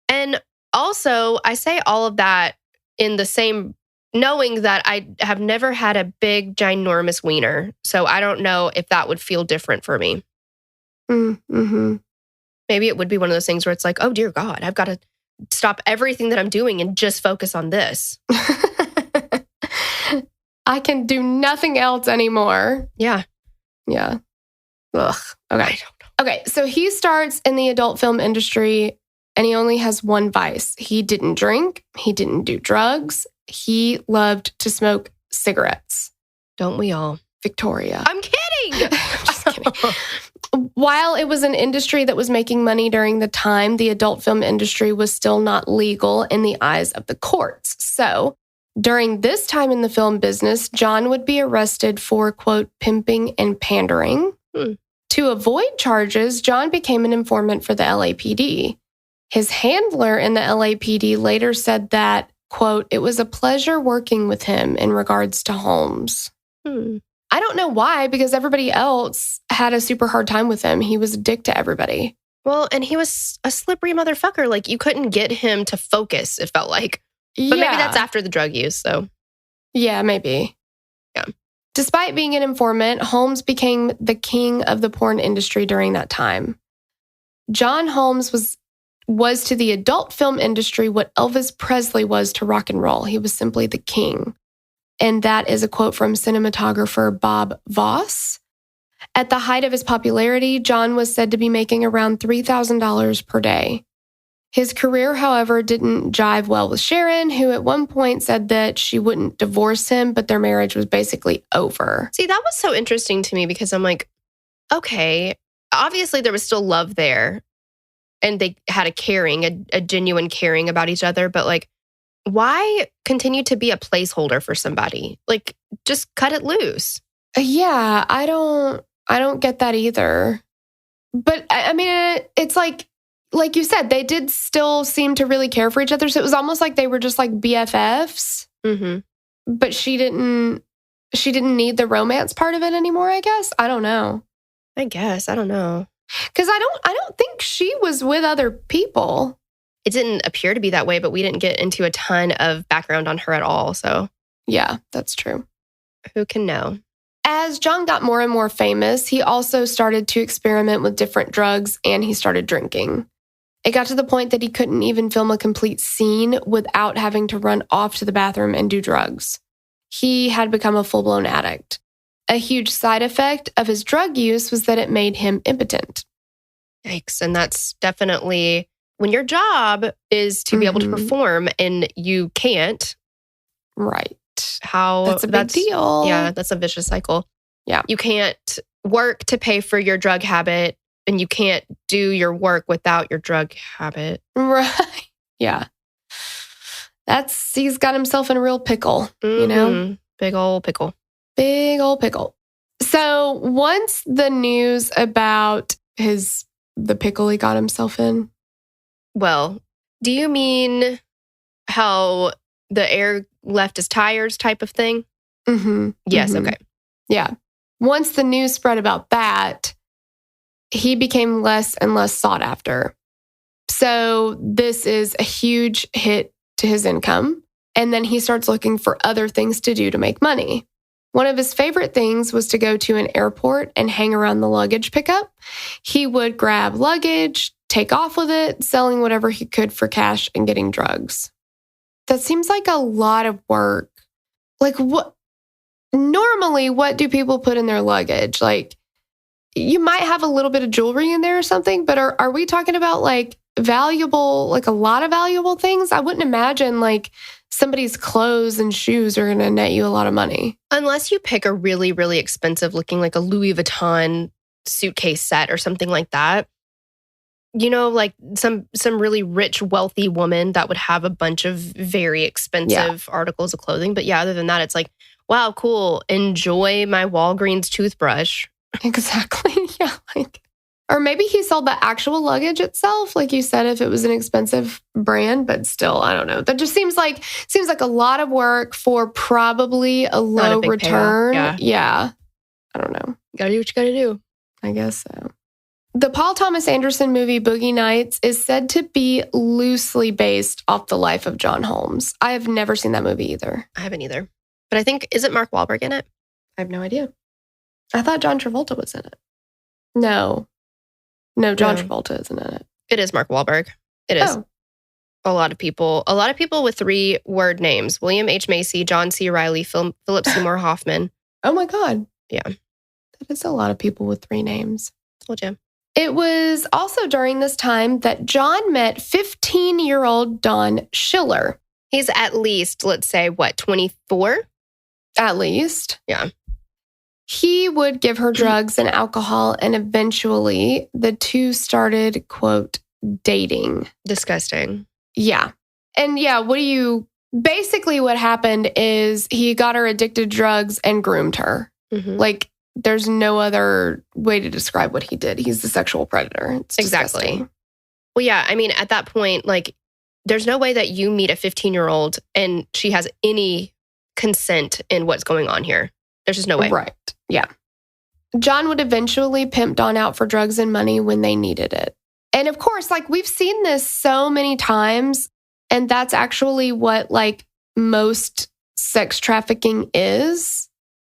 And also, I say all of that in the same, knowing that I have never had a big, ginormous wiener. So I don't know if that would feel different for me. Mm-hmm. Maybe it would be one of those things where it's like, oh, dear God, I've got to stop everything that I'm doing and just focus on this. I can do nothing else anymore. Yeah. Yeah. Ugh. Okay. I don't know. Okay. So he starts in the adult film industry and he only has one vice. He didn't drink. He didn't do drugs. He loved to smoke cigarettes. Don't we all? Victoria. I'm kidding. I'm just kidding. While it was an industry that was making money during the time, the adult film industry was still not legal in the eyes of the courts. So during this time in the film business, John would be arrested for, quote, pimping and pandering. To avoid charges, John became an informant for the LAPD. His handler in the LAPD later said that, quote, it was a pleasure working with him in regards to Holmes. I don't know why, because everybody else had a super hard time with him. He was a dick to everybody. Well, and he was a slippery motherfucker. Like, you couldn't get him to focus, it felt like. But maybe that's after the drug use, so. Yeah, maybe. Yeah. Despite being an informant, Holmes became the king of the porn industry during that time. John Holmes was to the adult film industry what Elvis Presley was to rock and roll. He was simply the king. And that is a quote from cinematographer Bob Voss. At the height of his popularity, John was said to be making around $3,000 per day. His career, however, didn't jive well with Sharon, who at one point said that she wouldn't divorce him, but their marriage was basically over. See, that was so interesting to me because I'm like, okay, obviously there was still love there. And they had a genuine caring about each other. But like, why continue to be a placeholder for somebody? Like, just cut it loose. Yeah, I don't get that either. But I mean, it's like you said, they did still seem to really care for each other. So it was almost like they were just like BFFs. Mm-hmm. But she didn't need the romance part of it anymore, I guess. I don't know. I guess. I don't know. Because I don't think she was with other people. It didn't appear to be that way, but we didn't get into a ton of background on her at all. So yeah, that's true. Who can know? As John got more and more famous, he also started to experiment with different drugs and he started drinking. It got to the point that he couldn't even film a complete scene without having to run off to the bathroom and do drugs. He had become a full-blown addict. A huge side effect of his drug use was that it made him impotent. Yikes. And that's definitely when your job is to be able to perform and you can't. Right. Right. That's a big deal. Yeah, that's a vicious cycle. Yeah. You can't work to pay for your drug habit, and you can't do your work without your drug habit. Right. Yeah. He's got himself in a real pickle, you know? Big old pickle. Big old pickle. So once the news about the pickle he got himself in. Well, do you mean how the air left his tires type of thing? Mm-hmm. Yes, Mm-hmm. okay. Yeah. Once the news spread about that, he became less and less sought after. So this is a huge hit to his income. And then he starts looking for other things to do to make money. One of his favorite things was to go to an airport and hang around the luggage pickup. He would grab luggage, take off with it, selling whatever he could for cash and getting drugs. That seems like a lot of work. Like, what do people put in their luggage? Like, you might have a little bit of jewelry in there or something, but are we talking about like valuable, like a lot of valuable things? I wouldn't imagine like somebody's clothes and shoes are going to net you a lot of money. Unless you pick a really, really expensive looking, like a Louis Vuitton suitcase set or something like that. You know, like some really rich, wealthy woman that would have a bunch of very expensive articles of clothing. But yeah, other than that, it's like, wow, cool. Enjoy my Walgreens toothbrush. Exactly. Yeah. Or maybe he sold the actual luggage itself, like you said, if it was an expensive brand, but still, I don't know. That just seems like a lot of work for probably a low return. Yeah. I don't know. Gotta do what you gotta do. I guess so. The Paul Thomas Anderson movie Boogie Nights is said to be loosely based off the life of John Holmes. I have never seen that movie either. I haven't either. But I think, isn't Mark Wahlberg in it? I have no idea. I thought John Travolta was in it. No, John Travolta isn't in it. It is Mark Wahlberg. It is. Oh. A lot of people with 3-word names. William H. Macy, John C. Reilly, Philip Seymour Hoffman. Oh my God. Yeah. That is a lot of people with 3 names. Told you. It was also during this time that John met 15-year-old Dawn Schiller. He's at least, let's say, 24? At least. Yeah. He would give her drugs and alcohol, and eventually the two started, quote, dating. Disgusting. Yeah. And yeah, basically what happened is he got her addicted to drugs and groomed her. Mm-hmm. Like, there's no other way to describe what he did. He's the sexual predator. It's exactly. Disgusting. Well, yeah, I mean, at that point, like, there's no way that you meet a 15-year-old and she has any consent in what's going on here. There's just no way. Right. Yeah. John would eventually pimp Dawn out for drugs and money when they needed it. And of course, like, we've seen this so many times, and that's actually what like most sex trafficking is,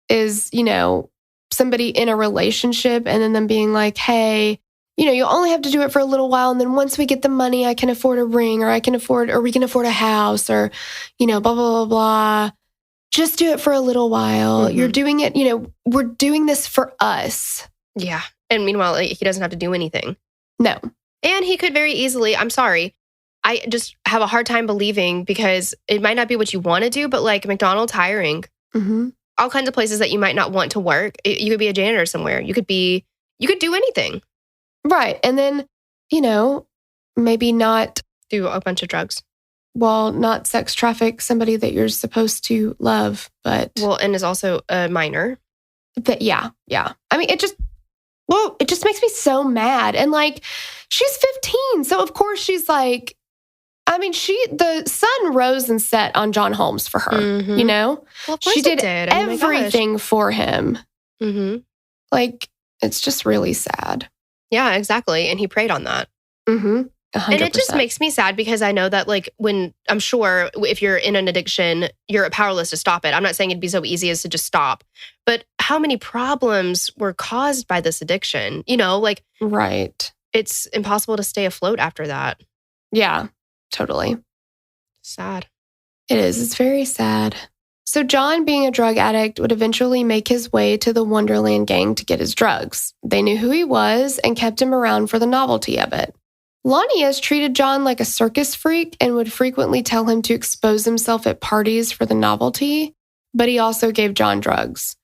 you know, somebody in a relationship and then them being like, hey, you know, you only have to do it for a little while. And then once we get the money, I can afford a ring, or we can afford a house, or, you know, blah, blah, blah, blah. Just do it for a little while. Mm-hmm. You're doing it, you know, we're doing this for us. Yeah. And meanwhile, like, he doesn't have to do anything. No. And he could very easily, I'm sorry, I just have a hard time believing, because it might not be what you want to do, but like McDonald's hiring, all kinds of places that you might not want to work. You could be a janitor somewhere. You could do anything. Right. And then, you know, maybe not do a bunch of drugs. Well, not sex traffic somebody that you're supposed to love, but... Well, and is also a minor. Yeah. I mean, it just makes me so mad. And like, she's 15. So of course she's like, I mean, the sun rose and set on John Holmes for her, you know? Well, of course she did everything for him. Mm-hmm. Like, it's just really sad. Yeah, exactly. And he preyed on that. Mm-hmm. 100%. And it just makes me sad, because I know that, like, when I'm sure if you're in an addiction, you're powerless to stop it. I'm not saying it'd be so easy as to just stop, but how many problems were caused by this addiction? You know, like, right. It's impossible to stay afloat after that. Yeah, totally. Sad. It is. It's very sad. So John, being a drug addict, would eventually make his way to the Wonderland Gang to get his drugs. They knew who he was and kept him around for the novelty of it. Lanius treated John like a circus freak and would frequently tell him to expose himself at parties for the novelty. but he also gave John drugs.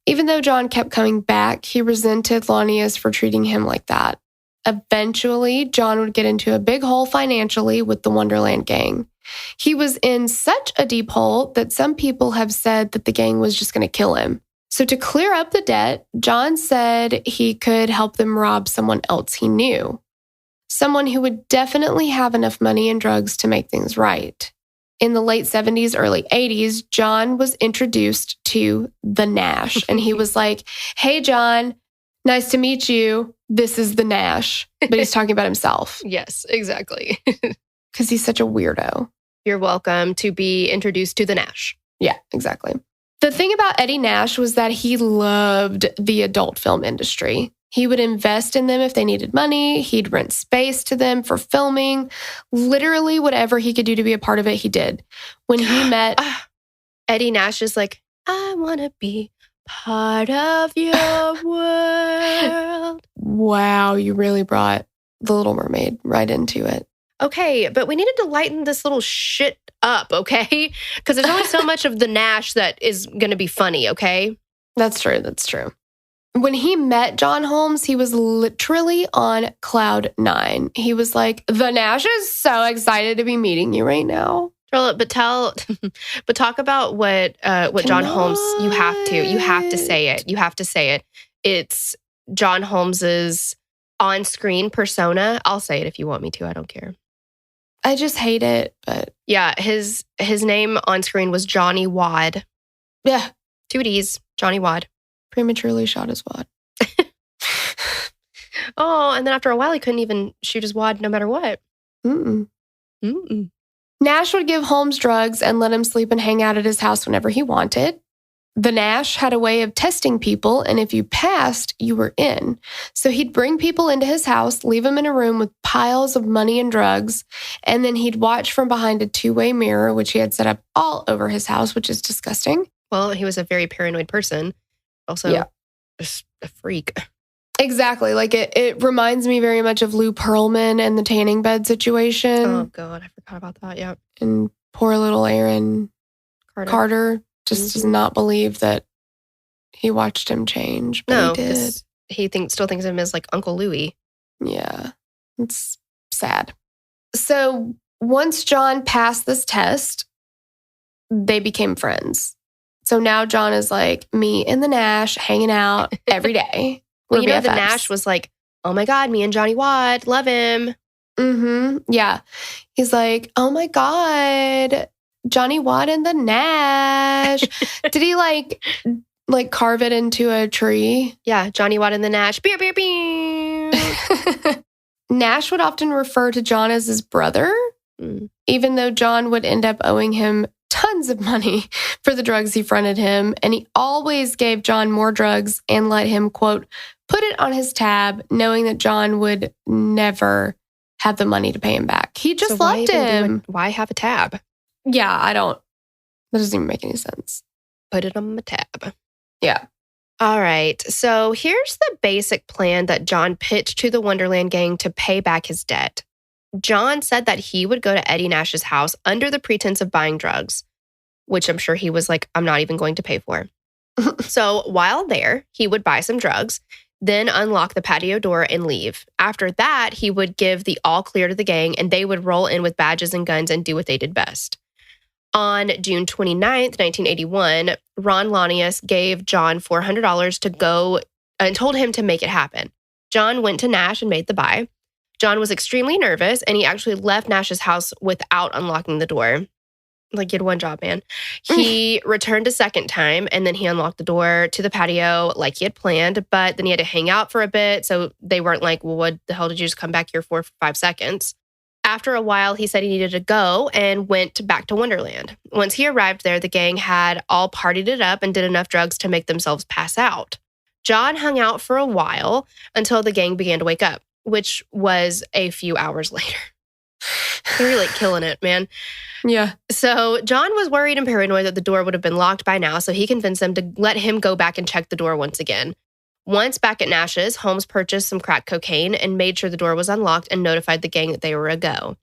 Even though John kept coming back, he resented Launius for treating him like that. Eventually, John would get into a big hole financially with the Wonderland Gang. He was in such a deep hole that some people have said that the gang was just going to kill him. So to clear up the debt, John said he could help them rob someone else he knew. Someone who would definitely have enough money and drugs to make things right. In the late 70s, early 80s, John was introduced to the Nash. And he was like, "Hey, John, nice to meet you. This is the Nash." But he's talking about himself. Yes, exactly. Because he's such a weirdo. You're welcome to be introduced to the Nash. Yeah, exactly. The thing about Eddie Nash was that he loved the adult film industry. He would invest in them if they needed money. He'd rent space to them for filming. Literally whatever he could do to be a part of it, he did. When he met... Eddie Nash is like, "I want to be part of your world." Wow, you really brought The Little Mermaid right into it. Okay, but we needed to lighten this little shit up, okay? Because there's only so much of the Nash that is going to be funny, okay? That's true. That's true. When he met John Holmes, he was literally on cloud 9. He was like, "The Nash is so excited to be meeting you right now." But talk about what John Holmes. You have to say it. You have to say it. It's John Holmes's on-screen persona. I'll say it if you want me to. I don't care. I just hate it, but yeah, his name on screen was Johnny Wad. Yeah, 2 D's, Johnny Wad. Prematurely shot his wad. Oh, and then after a while, he couldn't even shoot his wad no matter what. Nash would give Holmes drugs and let him sleep and hang out at his house whenever he wanted. The Nash had a way of testing people, and if you passed, you were in. So he'd bring people into his house, leave them in a room with piles of money and drugs, and then he'd watch from behind a two-way mirror, which he had set up all over his house, which is disgusting. Well, he was a very paranoid person. Also, just a freak. Exactly. Like it reminds me very much of Lou Pearlman and the tanning bed situation. Oh, God. I forgot about that. Yeah. And poor little Aaron Carter just does not believe that he watched him change. But he did. He still thinks of him as like Uncle Louie. Yeah. It's sad. So once John passed this test, they became friends. So now John is like me and the Nash hanging out every day. Well, you know, the Nash was like, "Oh my God, me and Johnny Wad, love him." Yeah. He's like, "Oh my God, Johnny Wad and the Nash." Did he like carve it into a tree? Yeah, Johnny Wad and the Nash. Beer, beer, beer. Nash would often refer to John as his brother, even though John would end up owing him tons of money for the drugs he fronted him. And he always gave John more drugs and let him, quote, put it on his tab, knowing that John would never have the money to pay him back. He just loved him. Why have a tab? Yeah, that doesn't even make any sense. Put it on my tab. Yeah. All right. So here's the basic plan that John pitched to the Wonderland Gang to pay back his debt. John said that he would go to Eddie Nash's house under the pretense of buying drugs, which I'm sure he was like, "I'm not even going to pay for." So while there, he would buy some drugs, then unlock the patio door and leave. After that, he would give the all clear to the gang, and they would roll in with badges and guns and do what they did best. On June 29th, 1981, Ron Launius gave John $400 to go and told him to make it happen. John went to Nash and made the buy. John was extremely nervous, and he actually left Nash's house without unlocking the door. Like, you had one job, man. He returned a second time, and then he unlocked the door to the patio like he had planned, but then he had to hang out for a bit, so they weren't like, "Well, what the hell did you just come back here for 5 seconds?" After a while, he said he needed to go and went back to Wonderland. Once he arrived there, the gang had all partied it up and did enough drugs to make themselves pass out. John hung out for a while until the gang began to wake up, which was a few hours later. They're like killing it, man. Yeah. So John was worried and paranoid that the door would have been locked by now, so he convinced them to let him go back and check the door once again. Once back at Nash's, Holmes purchased some crack cocaine and made sure the door was unlocked and notified the gang that they were a go.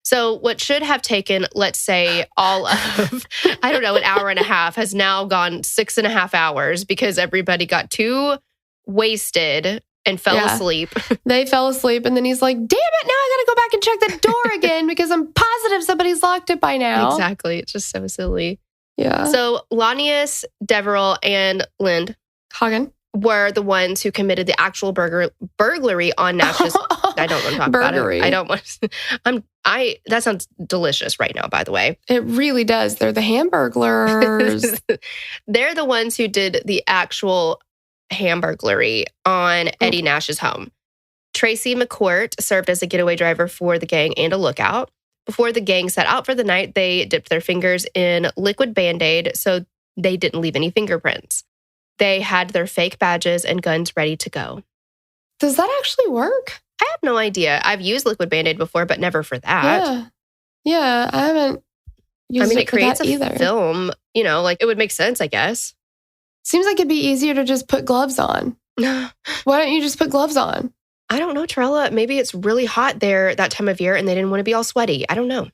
So what should have taken, let's say, all of, I don't know, an hour and a half has now gone 6.5 hours because everybody got too wasted and fell asleep. They fell asleep, and then he's like, damn it, now I gotta go back and check the door again because I'm positive somebody's locked it by now. Exactly. It's just so silly. Yeah. So Lanius, Deverell, and Lind Hagen were the ones who committed the actual burglary on Nash's. I don't want to talk Burglary. about it. I don't want. That sounds delicious right now. By the way, it really does. They're the Hamburglers. They're the ones who did the actual Hamburglary on Eddie Nash's home. Tracy McCourt served as a getaway driver for the gang and a lookout. Before the gang set out for the night, they dipped their fingers in liquid Band-Aid so they didn't leave any fingerprints. They had their fake badges and guns ready to go. Does that actually work? I have no idea. I've used liquid Band-Aid before, but never for that. Yeah, I haven't used it creates a either. film. Like it would make sense, I guess. Seems like it'd be easier to just put gloves on. Why don't you just put gloves on? I don't know, Torella. Maybe it's really hot there that time of year and they didn't want to be all sweaty. I don't know.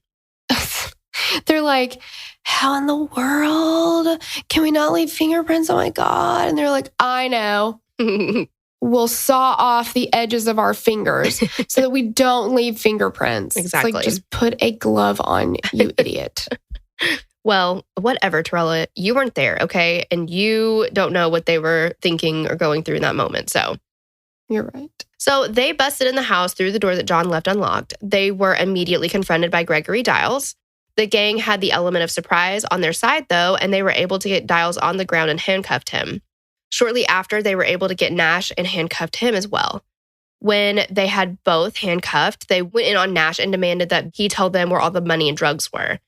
They're like, how in the world can we not leave fingerprints? Oh my God. And they're like, I know. We'll saw off the edges of our fingers so that we don't leave fingerprints. Exactly. It's like, just put a glove on, you idiot. Well, whatever, Torella. You weren't there, okay? And you don't know what they were thinking or going through in that moment, so. You're right. So they busted in the house through the door that John left unlocked. They were immediately confronted by Gregory Diles. The gang had the element of surprise on their side, though, and they were able to get Diles on the ground and handcuffed him. Shortly after, they were able to get Nash and handcuffed him as well. When they had both handcuffed, they went in on Nash and demanded that he tell them where all the money and drugs were.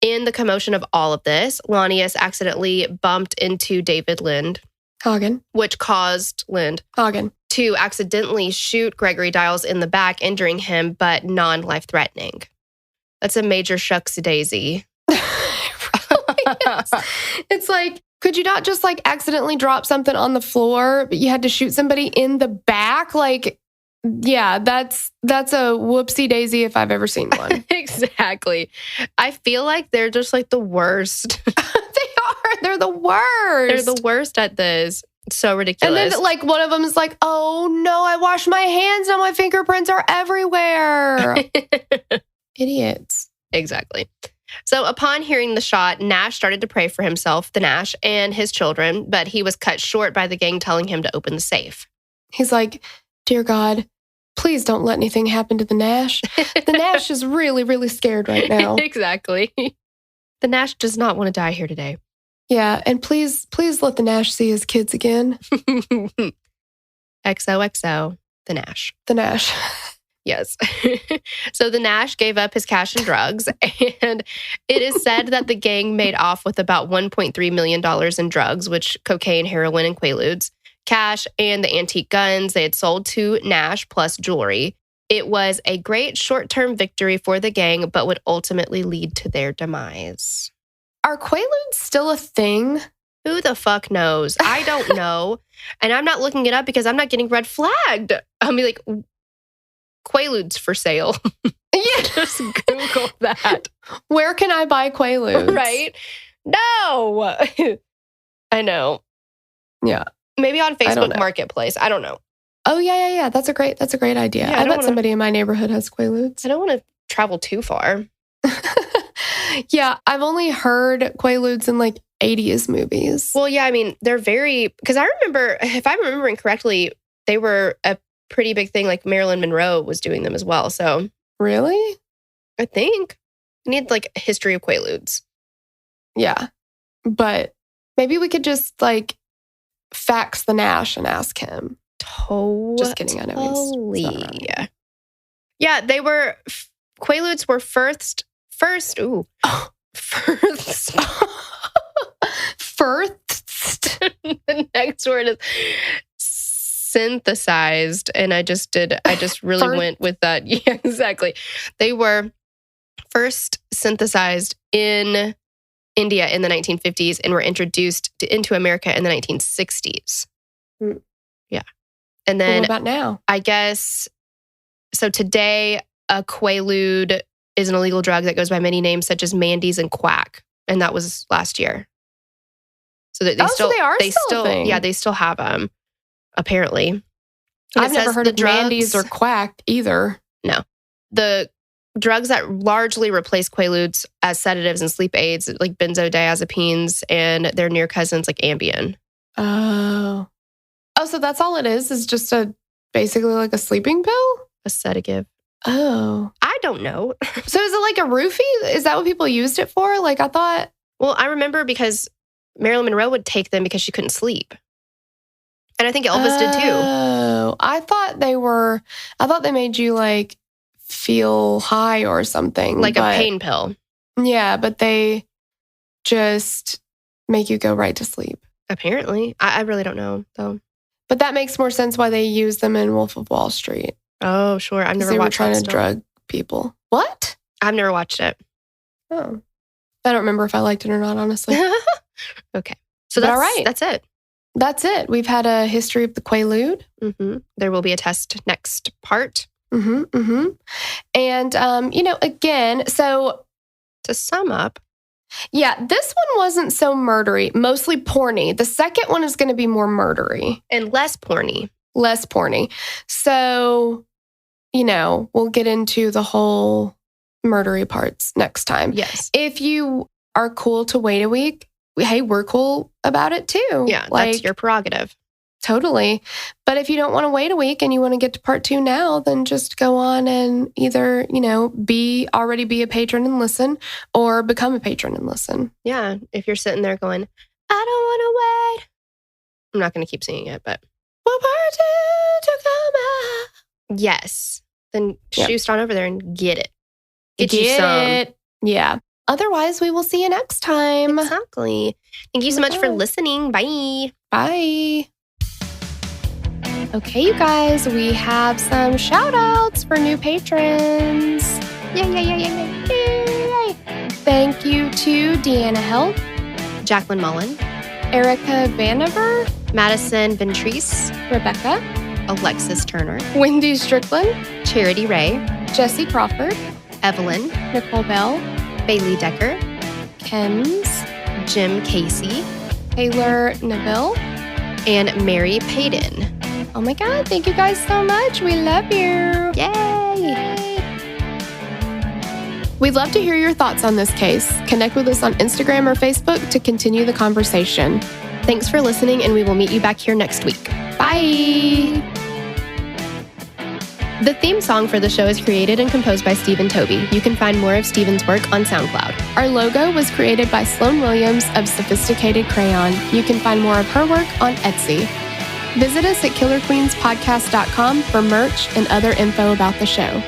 In the commotion of all of this, Lanius accidentally bumped into David Lind, Hagen, which caused Lind Hagen to accidentally shoot Gregory Diles in the back, injuring him, but non-life-threatening. That's a major shucks daisy. Yes. It's like, could you not just like accidentally drop something on the floor, but you had to shoot somebody in the back? Like, yeah, that's a whoopsie daisy if I've ever seen one. Exactly. I feel like they're just like the worst. They are. They're the worst. They're the worst at this. So ridiculous. And then like one of them is like, oh no, I washed my hands. Now my fingerprints are everywhere. Idiots. Exactly. So upon hearing the shot, Nash started to pray for himself, the Nash, and his children, but he was cut short by the gang telling him to open the safe. He's like, dear God, please don't let anything happen to the Nash. The Nash is really, really scared right now. Exactly. The Nash does not want to die here today. Yeah, and please let the Nash see his kids again. XOXO, the Nash. The Nash. Yes. So the Nash gave up his cash and drugs, and it is said that the gang made off with about $1.3 million in drugs, which cocaine, heroin, and Quaaludes, cash, and the antique guns they had sold to Nash, plus jewelry. It was a great short-term victory for the gang, but would ultimately lead to their demise. Are Quaaludes still a thing? Who the fuck knows? I don't know. And I'm not looking it up because I'm not getting red flagged. I'll be like, Quaaludes for sale. Yeah. Just Google that. Where can I buy Quaaludes? Right? No. I know. Yeah. Maybe on Facebook Marketplace. I don't know. Oh, yeah. That's a great idea. Yeah, I bet somebody in my neighborhood has Quaaludes. I don't want to travel too far. Yeah, I've only heard Quaaludes in like 80s movies. Well, yeah, I mean, they're very, because I remember, if I'm remembering correctly, they were a pretty big thing. Like Marilyn Monroe was doing them as well. So really? I think I need like a history of Quaaludes. Yeah, but maybe we could just like fax the Nash and ask him. Just kidding. I know he's not around. Yeah, they were, Quaaludes were first. First. The next word is synthesized. And I just really went with that. Yeah, exactly. They were first synthesized in India in the 1950s and were introduced into America in the 1960s. Yeah. And then what about now? I guess, so today a Quaalude is an illegal drug that goes by many names such as Mandy's and Quack. And that was last year. So that so they are still a thing. Yeah, they still have them, apparently. And I've never heard of Mandy's or Quack either. No. The drugs that largely replace Quaaludes as sedatives and sleep aids, like benzodiazepines and their near cousins like Ambien. Oh, so that's all it is just basically like a sleeping pill? A sedative. Oh. I don't know. So is it like a roofie? Is that what people used it for? Like I thought. Well, I remember because Marilyn Monroe would take them because she couldn't sleep. And I think Elvis did too. Oh, I thought they made you like feel high or something. Like a pain pill. Yeah, but they just make you go right to sleep. Apparently. I really don't know, though. But that makes more sense why they use them in Wolf of Wall Street. Oh, sure. I've never watched it. They were trying to drug people. What? I've never watched it. Oh. I don't remember if I liked it or not, honestly. Okay. So that's all right. That's it. That's it. We've had a history of the Quaalude. Mm-hmm. There will be a test next part. Mm-hmm. Mm-hmm. And, again, so to sum up. Yeah, this one wasn't so murdery, mostly porny. The second one is going to be more murdery. And less porny. Less porny. So, we'll get into the whole murdery parts next time. Yes. If you are cool to wait a week, hey, we're cool about it too. Yeah, that's your prerogative. Totally. But if you don't want to wait a week and you want to get to part 2 now, then just go on and either, already be a patron and listen or become a patron and listen. Yeah. If you're sitting there going, I don't want to wait. I'm not going to keep singing it, but. For part 2 to come out. Yes. Then shoot on over there and get it. Get you some. Yeah. Otherwise, we will see you next time. Exactly. Thank you so much for listening. Bye. Bye. Okay, you guys, we have some shout outs for new patrons. Yay. Thank you to Deanna Help, Jacqueline Mullen, Erica Vanover, Madison Ventrice, Rebecca, Alexis Turner, Wendy Strickland, Charity Ray, Jesse Crawford, Evelyn, Nicole Bell, Bailey Decker, Kems, Jim Casey, Taylor Neville, and Mary Payton. Oh my God, thank you guys so much. We love you. Yay! We'd love to hear your thoughts on this case. Connect with us on Instagram or Facebook to continue the conversation. Thanks for listening, and we will meet you back here next week. Bye! The theme song for the show is created and composed by Stephen Toby. You can find more of Stephen's work on SoundCloud. Our logo was created by Sloan Williams of Sophisticated Crayon. You can find more of her work on Etsy. Visit us at killerqueenspodcast.com for merch and other info about the show.